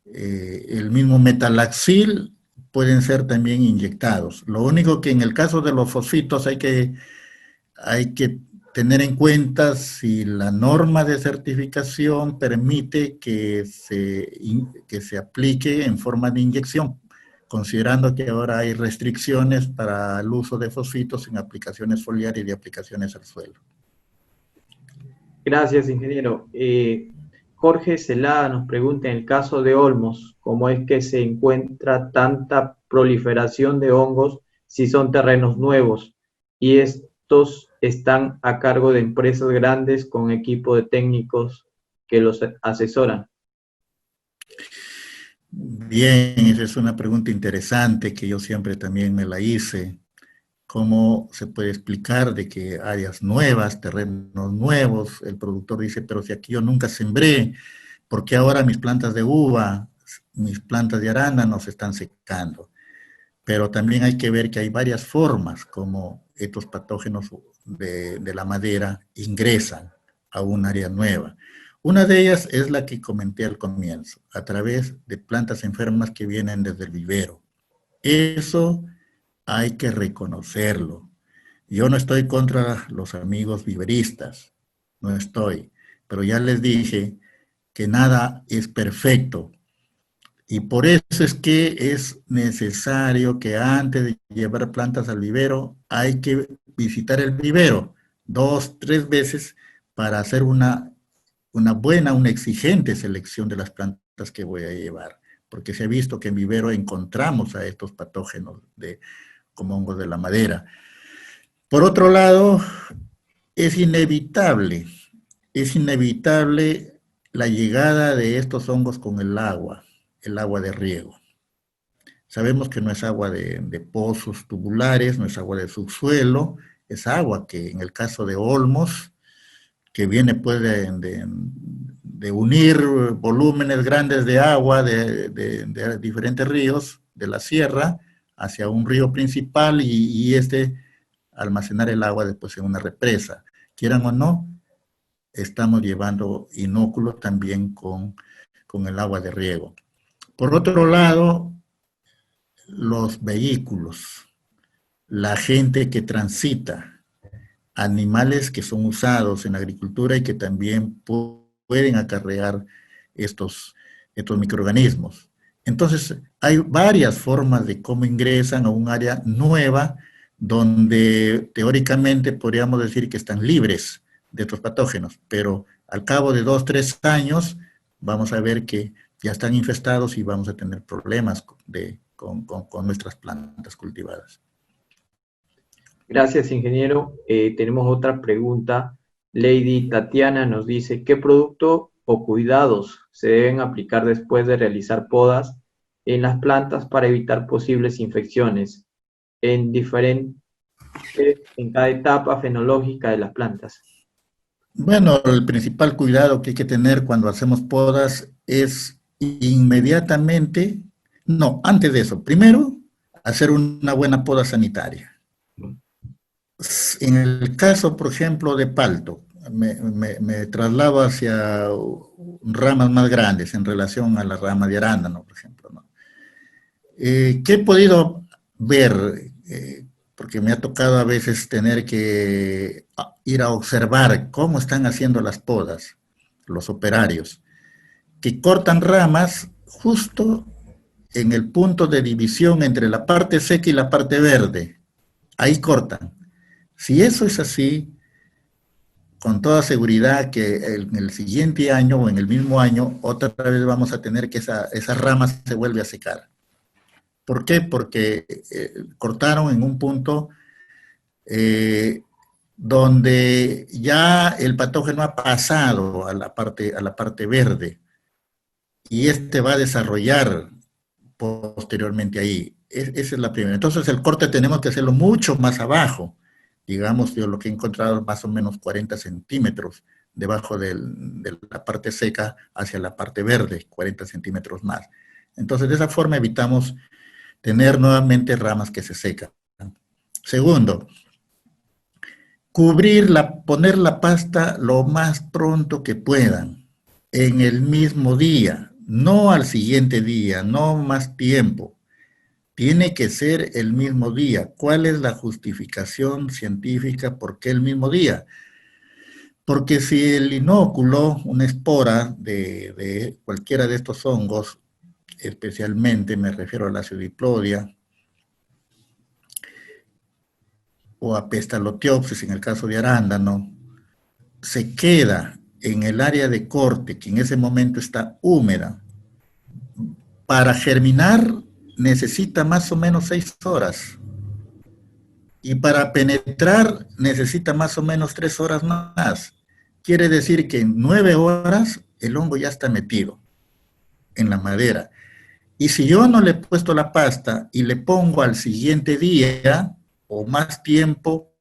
el mismo metalaxil, pueden ser también inyectados. Lo único que en el caso de los fosfitos hay que tener en cuenta si la norma de certificación permite que se aplique en forma de inyección, considerando que ahora hay restricciones para el uso de fosfitos en aplicaciones foliares y aplicaciones al suelo. Gracias, ingeniero. Jorge Celada nos pregunta, en el caso de Olmos, ¿cómo es que se encuentra tanta proliferación de hongos si son terrenos nuevos y estos están a cargo de empresas grandes con equipo de técnicos que los asesoran? Bien, esa es una pregunta interesante que yo siempre también me la hice. ¿Cómo se puede explicar de que áreas nuevas, terrenos nuevos, el productor dice, pero si aquí yo nunca sembré, ¿por qué ahora mis plantas de uva, mis plantas de arándano se están secando? Pero también hay que ver que hay varias formas como estos patógenos de la madera ingresan a un área nueva. Una de ellas es la que comenté al comienzo, a través de plantas enfermas que vienen desde el vivero. Eso hay que reconocerlo. Yo no estoy contra los amigos viveristas, no estoy, pero ya les dije que nada es perfecto. Y por eso es que es necesario que antes de llevar plantas al vivero hay que visitar el vivero 2, 3 veces para hacer una buena, una exigente selección de las plantas que voy a llevar. Porque se ha visto que en vivero encontramos a estos patógenos como hongos de la madera. Por otro lado, es es inevitable la llegada de estos hongos con el agua de riego. Sabemos que no es agua de pozos tubulares, no es agua de subsuelo, es agua que en el caso de Olmos, que viene pues de unir volúmenes grandes de agua de diferentes ríos de la sierra hacia un río principal y este almacenar el agua después en una represa. Quieran o no, estamos llevando inóculos también con el agua de riego. Por otro lado, los vehículos, la gente que transita, animales que son usados en la agricultura y que también pueden acarrear estos microorganismos. Entonces, hay varias formas de cómo ingresan a un área nueva donde teóricamente podríamos decir que están libres de estos patógenos, pero al cabo de 2, 3 años vamos a ver que ya están infestados y vamos a tener problemas con nuestras plantas cultivadas. Gracias, ingeniero. Tenemos otra pregunta. Lady Tatiana nos dice, ¿qué producto o cuidados se deben aplicar después de realizar podas en las plantas para evitar posibles infecciones en diferentes, en cada etapa fenológica de las plantas? Bueno, el principal cuidado que hay que tener cuando hacemos podas es inmediatamente, no, antes de eso, primero, hacer una buena poda sanitaria. En el caso, por ejemplo, de palto, me traslado hacia ramas más grandes en relación a la rama de arándano, por ejemplo, ¿no? ¿Qué he podido ver? Porque me ha tocado a veces tener que ir a observar cómo están haciendo las podas los operarios, que cortan ramas justo en el punto de división entre la parte seca y la parte verde. Ahí cortan. Si eso es así, con toda seguridad que en el siguiente año o en el mismo año, otra vez vamos a tener que esa rama se vuelve a secar. ¿Por qué? Porque cortaron en un punto donde ya el patógeno ha pasado a la parte verde y este va a desarrollar posteriormente ahí. Esa es la primera. Entonces el corte tenemos que hacerlo mucho más abajo. Digamos, yo lo que he encontrado es más o menos 40 centímetros debajo de la parte seca hacia la parte verde, 40 centímetros más. Entonces de esa forma evitamos tener nuevamente ramas que se secan. Segundo, poner la pasta lo más pronto que puedan, en el mismo día, no al siguiente día, no más tiempo. Tiene que ser el mismo día. ¿Cuál es la justificación científica? ¿Por qué el mismo día? Porque si el inóculo, una espora de cualquiera de estos hongos, especialmente me refiero a la Pseudiplodia, o a Pestalotiopsis en el caso de arándano, se queda en el área de corte, que en ese momento está húmeda, para germinar necesita más o menos 6 horas. Y para penetrar necesita más o menos 3 horas más. Quiere decir que en 9 horas el hongo ya está metido en la madera. Y si yo no le he puesto la pasta y le pongo al siguiente día o más tiempo,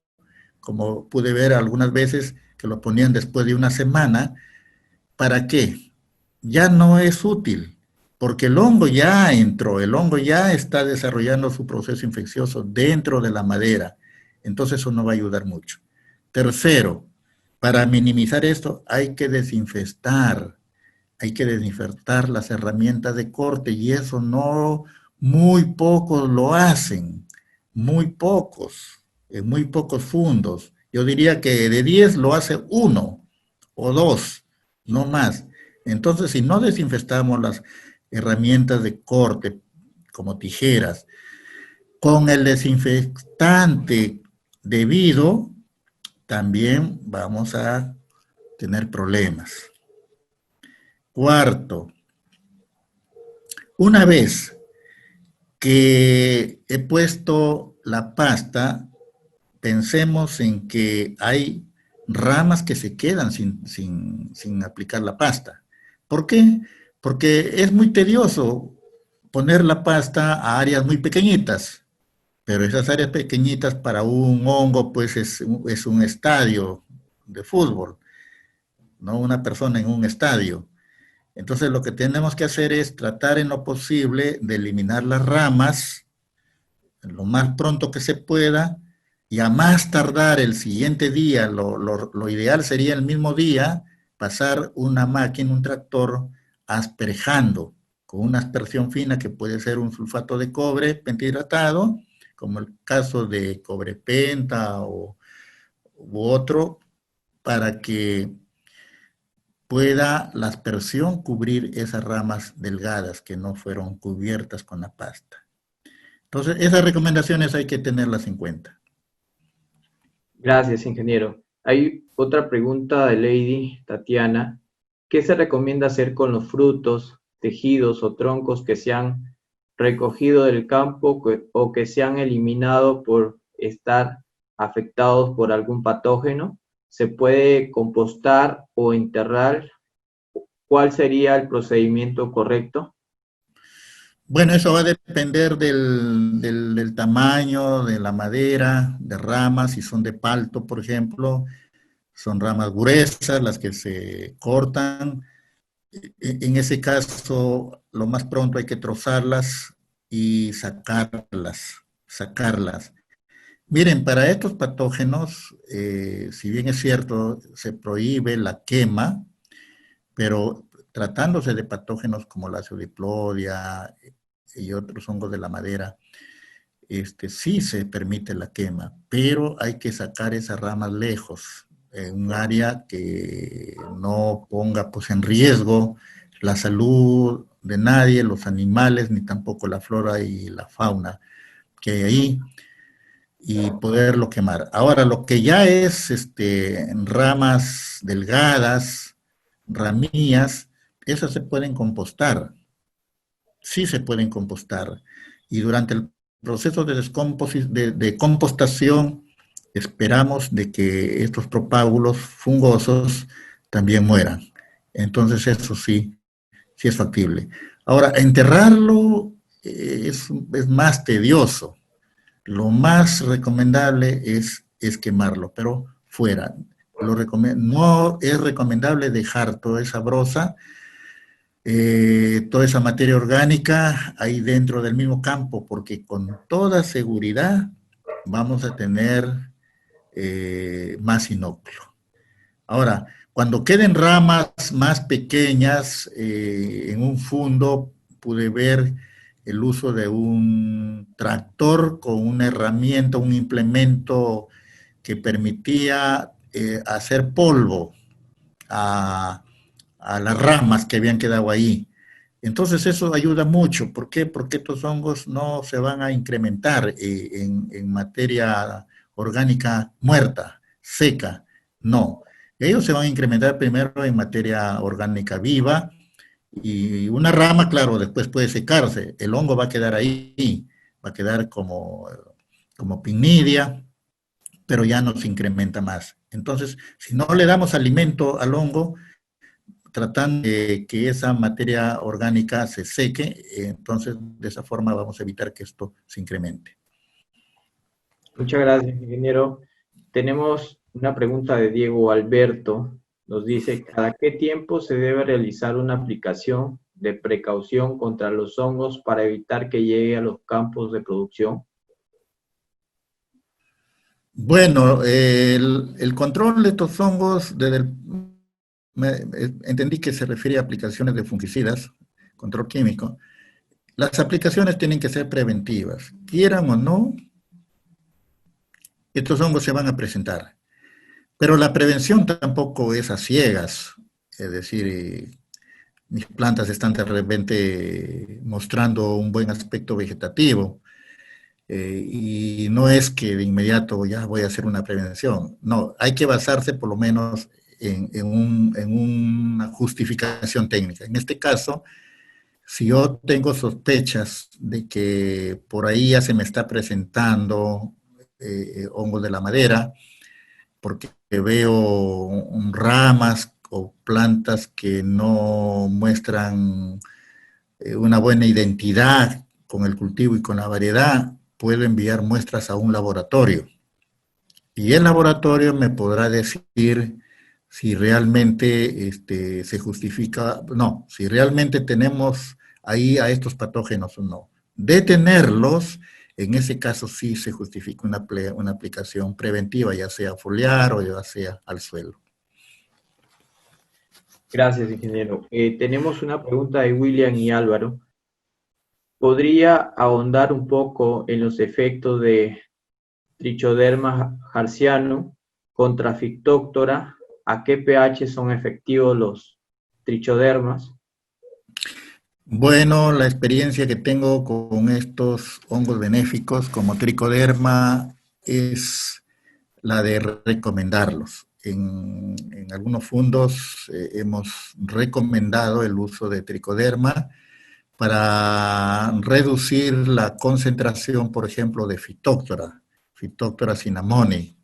como pude ver algunas veces que lo ponían después de una semana, ¿para qué? Ya no es útil, porque el hongo ya entró, el hongo ya está desarrollando su proceso infeccioso dentro de la madera, entonces eso no va a ayudar mucho. Tercero, para minimizar esto hay que desinfectar las herramientas de corte y eso no, muy pocos lo hacen, muy pocos fundos. Yo diría que de 10 lo hace uno o dos, no más. Entonces, si no desinfectamos las herramientas de corte, como tijeras, con el desinfectante debido, también vamos a tener problemas. Cuarto, una vez que he puesto la pasta, pensemos en que hay ramas que se quedan sin aplicar la pasta. ¿Por qué? Porque es muy tedioso poner la pasta a áreas muy pequeñitas, pero esas áreas pequeñitas para un hongo pues es un estadio de fútbol, no una persona en un estadio. Entonces lo que tenemos que hacer es tratar en lo posible de eliminar las ramas lo más pronto que se pueda y a más tardar el siguiente día, lo ideal sería el mismo día, pasar una máquina, un tractor, asperjando con una aspersión fina que puede ser un sulfato de cobre pentahidratado, como el caso de cobre penta u otro, para que pueda la aspersión cubrir esas ramas delgadas que no fueron cubiertas con la pasta. Entonces, esas recomendaciones hay que tenerlas en cuenta. Gracias, ingeniero. Hay otra pregunta de Lady Tatiana. ¿Qué se recomienda hacer con los frutos, tejidos o troncos que se han recogido del campo o que se han eliminado por estar afectados por algún patógeno? ¿Se puede compostar o enterrar? ¿Cuál sería el procedimiento correcto? Bueno, eso va a depender del tamaño, de la madera, de ramas, si son de palto, por ejemplo, son ramas gruesas las que se cortan. En ese caso, lo más pronto hay que trozarlas y sacarlas. Miren, para estos patógenos, si bien es cierto, se prohíbe la quema, pero tratándose de patógenos como la pseudoplodia y otros hongos de la madera, sí se permite la quema, pero hay que sacar esas ramas lejos, en un área que no ponga pues, en riesgo la salud de nadie, los animales, ni tampoco la flora y la fauna que hay ahí, y poderlo quemar. Ahora, lo que ya es ramas delgadas, ramillas, esas se pueden compostar, sí se pueden compostar. Y durante el proceso de compostación, esperamos de que estos propágulos fungosos también mueran. Entonces, eso sí, sí es factible. Ahora, enterrarlo es más tedioso. Lo más recomendable es quemarlo, pero fuera. No es recomendable dejar toda esa brosa, toda esa materia orgánica ahí dentro del mismo campo, porque con toda seguridad vamos a tener más inóculo. Ahora, cuando queden ramas más pequeñas en un fundo, pude ver el uso de un tractor con una herramienta, un implemento que permitía hacer polvo a, a las ramas que habían quedado ahí. Entonces eso ayuda mucho. ¿Por qué? Porque estos hongos no se van a incrementar en materia orgánica muerta, seca. No. Ellos se van a incrementar primero en materia orgánica viva y una rama, claro, después puede secarse. El hongo va a quedar ahí, va a quedar como pinnidia, pero ya no se incrementa más. Entonces, si no le damos alimento al hongo, tratando de que esa materia orgánica se seque, entonces de esa forma vamos a evitar que esto se incremente. Muchas gracias, ingeniero. Tenemos una pregunta de Diego Alberto. Nos dice, ¿cada qué tiempo se debe realizar una aplicación de precaución contra los hongos para evitar que llegue a los campos de producción? Bueno, el control de estos hongos, entendí que se refiere a aplicaciones de fungicidas, control químico. Las aplicaciones tienen que ser preventivas. Quieran o no, estos hongos se van a presentar. Pero la prevención tampoco es a ciegas. Es decir, mis plantas están de repente mostrando un buen aspecto vegetativo. Y no es que de inmediato ya voy a hacer una prevención. No, hay que basarse por lo menos en una justificación técnica. En este caso, si yo tengo sospechas de que por ahí ya se me está presentando hongos de la madera, porque veo ramas o plantas que no muestran una buena identidad con el cultivo y con la variedad, puedo enviar muestras a un laboratorio. Y el laboratorio me podrá decir si realmente se justifica, no, si realmente tenemos ahí a estos patógenos o no. Detenerlos, en ese caso sí se justifica una aplicación preventiva, ya sea foliar o ya sea al suelo. Gracias, ingeniero. Tenemos una pregunta de William y Álvaro. ¿Podría ahondar un poco en los efectos de Trichoderma harzianum contra Phytophthora? ¿A qué pH son efectivos los trichodermas? Bueno, la experiencia que tengo con estos hongos benéficos como tricoderma es la de recomendarlos. En algunos fondos hemos recomendado el uso de tricoderma para reducir la concentración, por ejemplo, de Phytophthora cinnamoni,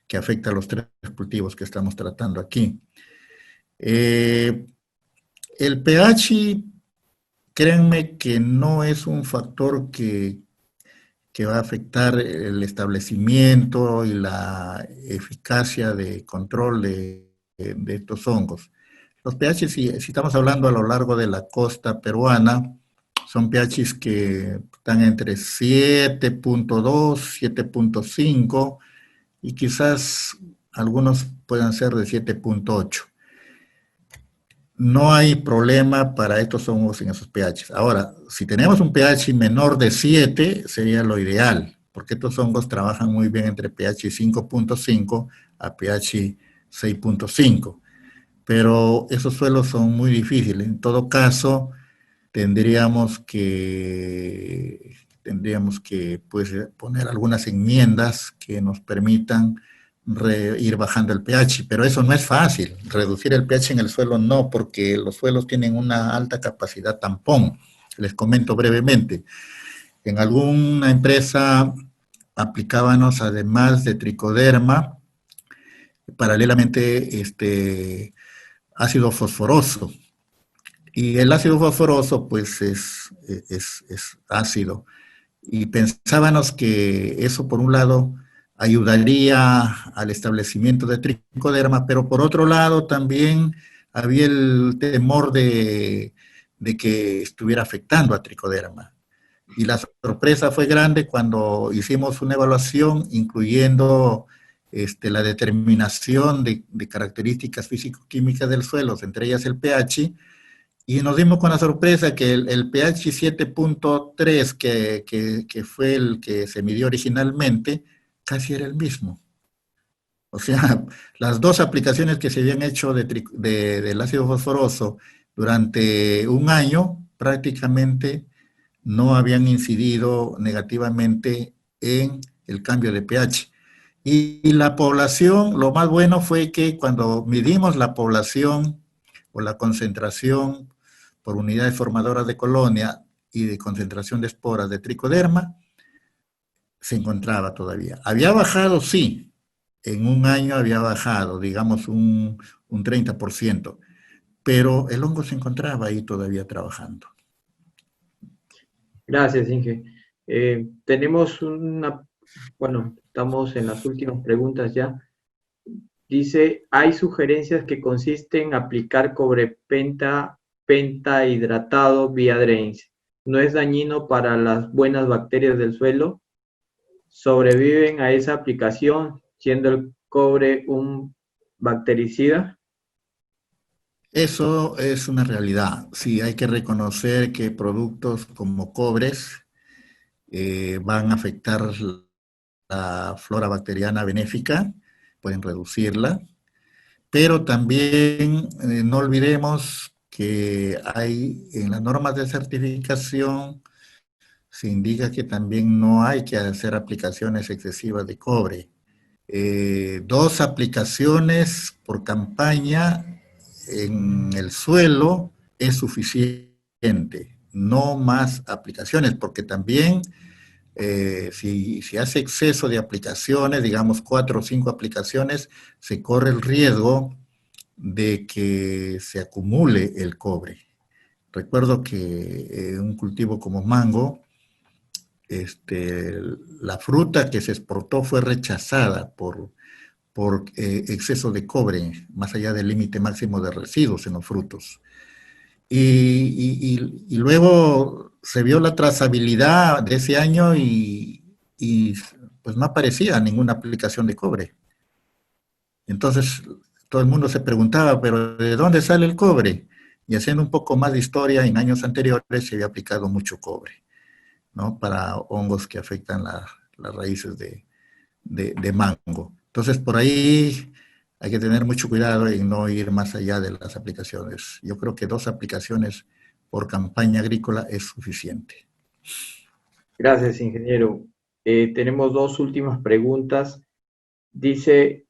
que afecta a los tres cultivos que estamos tratando aquí. El pH, créanme que no es un factor que va a afectar el establecimiento y la eficacia de control de estos hongos. Los pH, si estamos hablando a lo largo de la costa peruana, son pHs que están entre 7.2, 7.5 y quizás algunos puedan ser de 7.8. No hay problema para estos hongos en esos pH. Ahora, si tenemos un pH menor de 7, sería lo ideal, porque estos hongos trabajan muy bien entre pH 5.5 a pH 6.5. Pero esos suelos son muy difíciles. En todo caso, tendríamos que pues, poner algunas enmiendas que nos permitan ir bajando el pH, pero eso no es fácil. Reducir el pH en el suelo no, porque los suelos tienen una alta capacidad tampón. Les comento brevemente. En alguna empresa aplicábamos, además de tricoderma, paralelamente ácido fosforoso. Y el ácido fosforoso, pues, es ácido. Y pensábamos que eso, por un lado, ayudaría al establecimiento de tricoderma, pero por otro lado también había el temor de que estuviera afectando a tricoderma. Y la sorpresa fue grande cuando hicimos una evaluación incluyendo la determinación de características físico-químicas del suelo, entre ellas el pH, y nos dimos con la sorpresa que el pH 7.3, que fue el que se midió originalmente, casi era el mismo. O sea, las dos aplicaciones que se habían hecho del ácido fosforoso durante un año prácticamente no habían incidido negativamente en el cambio de pH. Y la población, lo más bueno fue que cuando midimos la población o la concentración por unidades formadoras de colonia y de concentración de esporas de tricoderma, se encontraba todavía. Había bajado, sí, en un año había bajado, digamos, un 30%, pero el hongo se encontraba ahí todavía trabajando. Gracias, Inge. Tenemos una, bueno, estamos en las últimas preguntas ya. Dice, hay sugerencias que consisten en aplicar cobre pentahidratado vía drains. No es dañino para las buenas bacterias del suelo. Sobreviven a esa aplicación, siendo el cobre un bactericida. Eso es una realidad. Sí, hay que reconocer que productos como cobres van a afectar la flora bacteriana benéfica, pueden reducirla, pero también no olvidemos que hay en las normas de certificación se indica que también no hay que hacer aplicaciones excesivas de cobre. 2 aplicaciones por campaña en el suelo es suficiente, no más aplicaciones, porque también si hace exceso de aplicaciones, digamos 4 o 5 aplicaciones, se corre el riesgo de que se acumule el cobre. Recuerdo que en un cultivo como mango, la fruta que se exportó fue rechazada por exceso de cobre, más allá del límite máximo de residuos en los frutos. Y luego se vio la trazabilidad de ese año y pues no aparecía ninguna aplicación de cobre. Entonces todo el mundo se preguntaba, pero ¿de dónde sale el cobre? Y haciendo un poco más de historia, en años anteriores se había aplicado mucho cobre, ¿no? Para hongos que afectan las raíces de mango. Entonces, por ahí hay que tener mucho cuidado en no ir más allá de las aplicaciones. Yo creo que 2 aplicaciones por campaña agrícola es suficiente. Gracias, ingeniero. Tenemos dos últimas preguntas. Dice,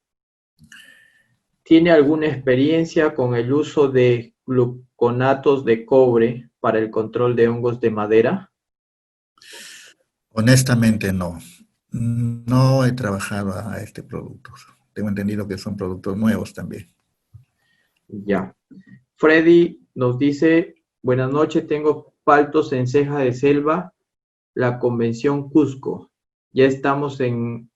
¿tiene alguna experiencia con el uso de gluconatos de cobre para el control de hongos de madera? Honestamente, no. No he trabajado a este producto. Tengo entendido que son productos nuevos también. Ya. Freddy nos dice, buenas noches, tengo paltos en ceja de selva, la convención Cusco. Ya estamos en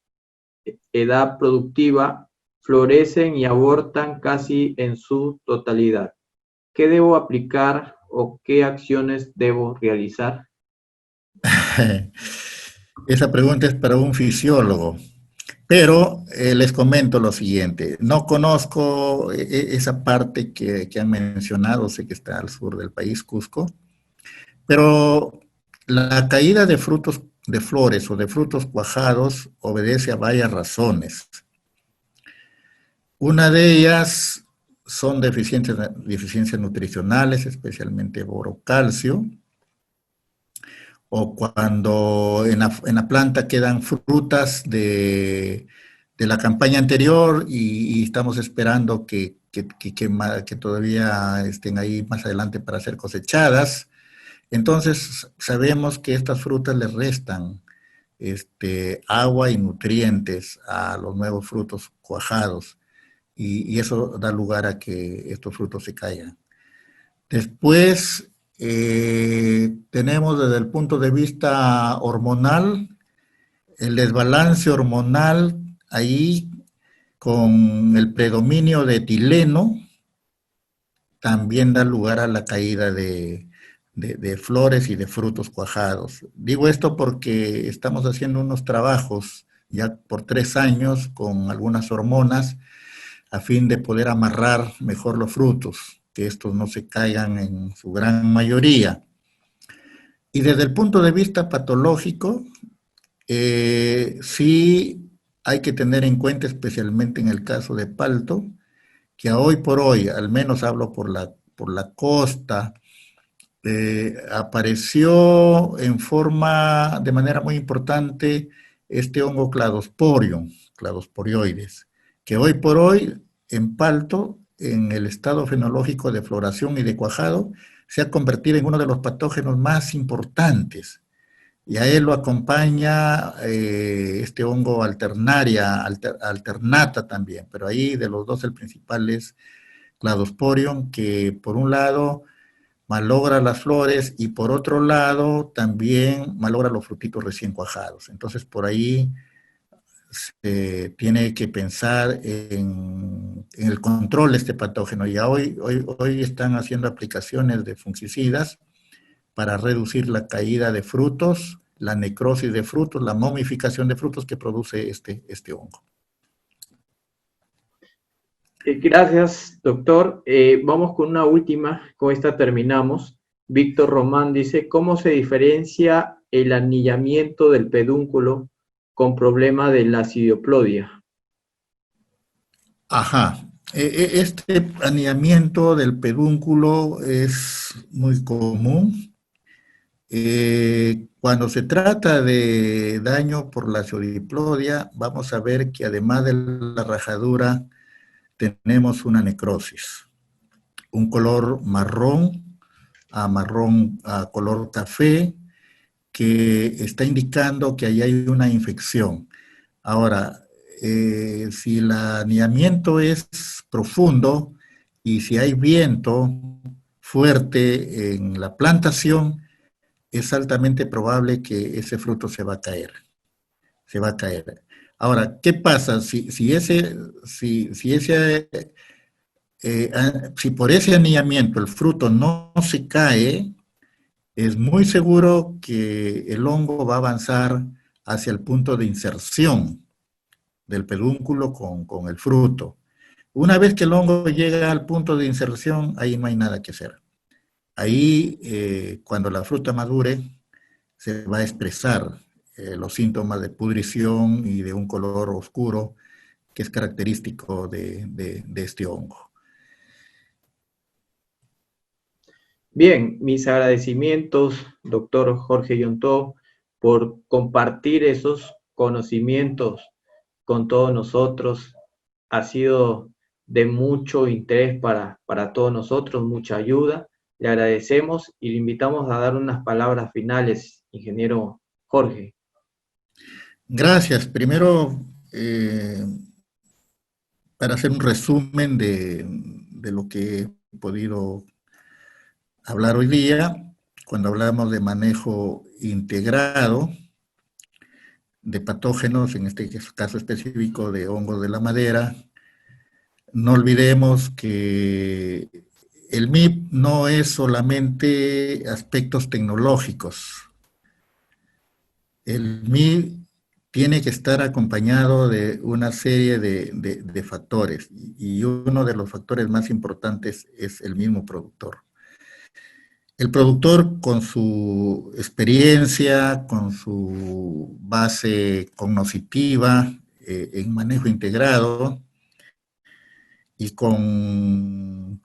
edad productiva, florecen y abortan casi en su totalidad. ¿Qué debo aplicar o qué acciones debo realizar? Esa pregunta es para un fisiólogo. Pero les comento lo siguiente, no conozco esa parte que han mencionado, sé que está al sur del país, Cusco, pero la caída de frutos, de flores o de frutos cuajados obedece a varias razones. Una de ellas son deficiencias nutricionales, especialmente borocalcio, o cuando en la planta quedan frutas de la campaña anterior y estamos esperando que todavía estén ahí más adelante para ser cosechadas. Entonces sabemos que estas frutas le restan agua y nutrientes a los nuevos frutos cuajados y eso da lugar a que estos frutos se caigan. Después tenemos desde el punto de vista hormonal, el desbalance hormonal ahí con el predominio de etileno también da lugar a la caída de flores y de frutos cuajados. Digo esto porque estamos haciendo unos trabajos ya por 3 años con algunas hormonas a fin de poder amarrar mejor los frutos, que estos no se caigan en su gran mayoría. Y desde el punto de vista patológico, sí hay que tener en cuenta, especialmente en el caso de palto, que a hoy por hoy, al menos hablo por la costa, apareció de manera muy importante este hongo Cladosporium, cladosporioides, que hoy por hoy en Palto, en el estado fenológico de floración y de cuajado, se ha convertido en uno de los patógenos más importantes. Y a él lo acompaña este hongo alternata también, pero ahí de los dos el principal es Cladosporium, que por un lado malogra las flores y por otro lado también malogra los frutitos recién cuajados. Entonces por ahí se tiene que pensar en el control de este patógeno. Ya hoy están haciendo aplicaciones de fungicidas para reducir la caída de frutos, la necrosis de frutos, la momificación de frutos que produce este hongo. Gracias, doctor. Vamos con una última, con esta terminamos. Víctor Román dice, ¿cómo se diferencia el anillamiento del pedúnculo con problema de la acidoplodia? Ajá. Este anillamiento del pedúnculo es muy común. Cuando se trata de daño por la acidoplodia, vamos a ver que además de la rajadura, tenemos una necrosis, un color marrón a color café, que está indicando que ahí hay una infección. Ahora, si el anillamiento es profundo y si hay viento fuerte en la plantación, es altamente probable que ese fruto se va a caer. Se va a caer. Ahora, ¿qué pasa si por ese anillamiento el fruto no se cae? Es muy seguro que el hongo va a avanzar hacia el punto de inserción del pedúnculo con el fruto. Una vez que el hongo llega al punto de inserción, ahí no hay nada que hacer. Ahí, cuando la fruta madure, se va a expresar los síntomas de pudrición y de un color oscuro que es característico de este hongo. Bien, mis agradecimientos, doctor Jorge Yontó, por compartir esos conocimientos con todos nosotros. Ha sido de mucho interés para todos nosotros, mucha ayuda. Le agradecemos y le invitamos a dar unas palabras finales, ingeniero Jorge. Gracias. Primero, para hacer un resumen de lo que he podido hablar hoy día, cuando hablamos de manejo integrado de patógenos, en este caso específico de hongos de la madera, no olvidemos que el MIP no es solamente aspectos tecnológicos. El MIP tiene que estar acompañado de una serie de factores y uno de los factores más importantes es el mismo productor. El productor, con su experiencia, con su base cognitiva en manejo integrado y con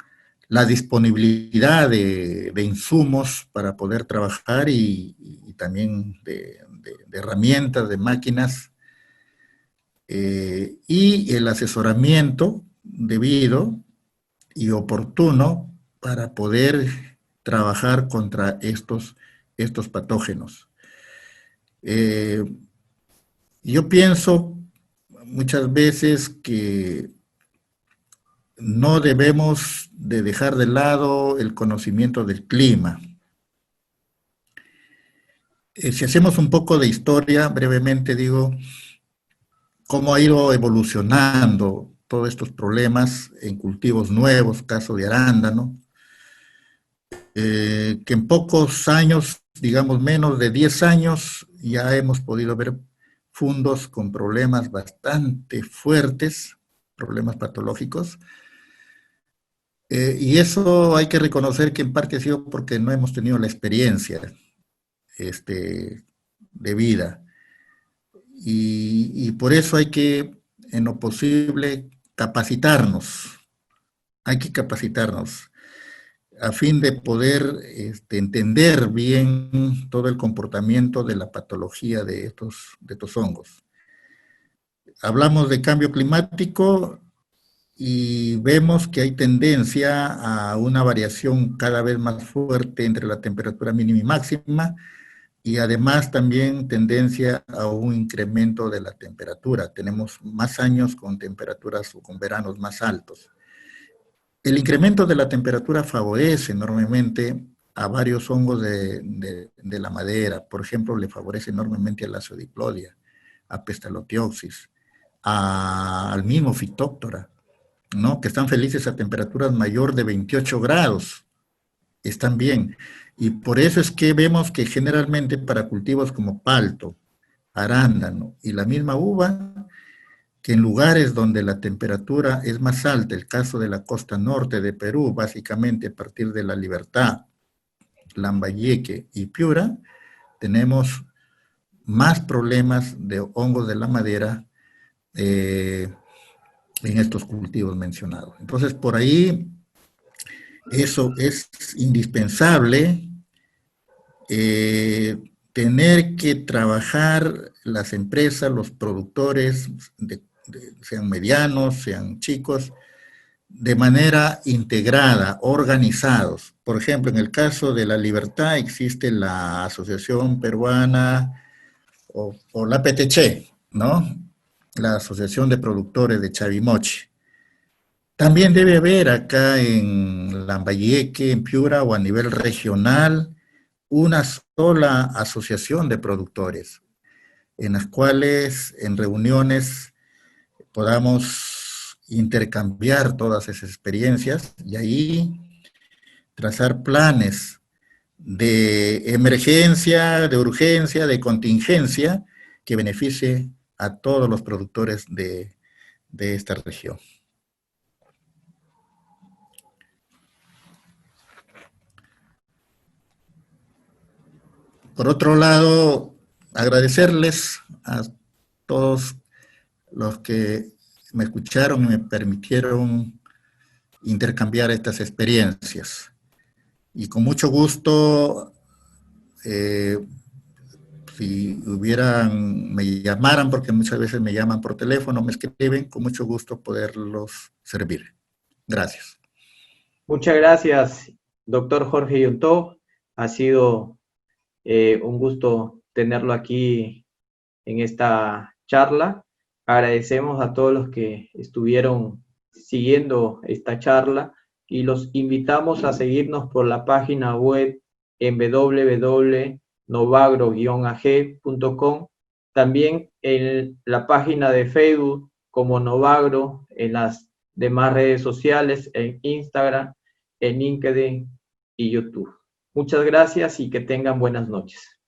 la disponibilidad de insumos para poder trabajar y también de herramientas, de máquinas, y el asesoramiento debido y oportuno para poder trabajar contra estos patógenos. Yo pienso muchas veces que no debemos de dejar de lado el conocimiento del clima. Si hacemos un poco de historia, brevemente digo, cómo ha ido evolucionando todos estos problemas en cultivos nuevos, caso de arándano, que en pocos años, digamos menos de 10 años, ya hemos podido ver fundos con problemas bastante fuertes, problemas patológicos, y eso hay que reconocer que en parte ha sido porque no hemos tenido la experiencia de vida, y por eso hay que, en lo posible, capacitarnos, hay que capacitarnos a fin de poder entender bien todo el comportamiento de la patología de estos hongos. hablamos de cambio climático y vemos que hay tendencia a una variación cada vez más fuerte entre la temperatura mínima y máxima, y además también tendencia a un incremento de la temperatura. Tenemos más años con temperaturas o con veranos más altos. El incremento de la temperatura favorece enormemente a varios hongos de la madera. Por ejemplo, le favorece enormemente a la Aciodiplodia, a Pestalotiopsis, al mismo Phytophthora, ¿no? Que están felices a temperaturas mayor de 28 grados. Están bien. Y por eso es que vemos que generalmente para cultivos como palto, arándano y la misma uva, que en lugares donde la temperatura es más alta, el caso de la costa norte de Perú, básicamente a partir de La Libertad, Lambayeque y Piura, tenemos más problemas de hongos de la madera en estos cultivos mencionados. Entonces, por ahí, eso es indispensable, tener que trabajar las empresas, los productores, sean medianos, sean chicos, de manera integrada, organizados. Por ejemplo, en el caso de La Libertad existe la Asociación Peruana o la PTC, ¿no? La Asociación de Productores de Chavimochi. También debe haber acá en Lambayeque, en Piura o a nivel regional una sola asociación de productores en las cuales en reuniones podamos intercambiar todas esas experiencias y ahí trazar planes de emergencia, de urgencia, de contingencia que beneficie a todos los productores de esta región. Por otro lado, agradecerles a todos los que me escucharon y me permitieron intercambiar estas experiencias. Y con mucho gusto, si me llamaran, porque muchas veces me llaman por teléfono, me escriben, con mucho gusto poderlos servir. Gracias. Muchas gracias, doctor Jorge Yuntó. Ha sido un gusto tenerlo aquí en esta charla. Agradecemos a todos los que estuvieron siguiendo esta charla y los invitamos a seguirnos por la página web en www.novagro-ag.com, también en la página de Facebook como Novagro, en las demás redes sociales, en Instagram, en LinkedIn y YouTube. Muchas gracias y que tengan buenas noches.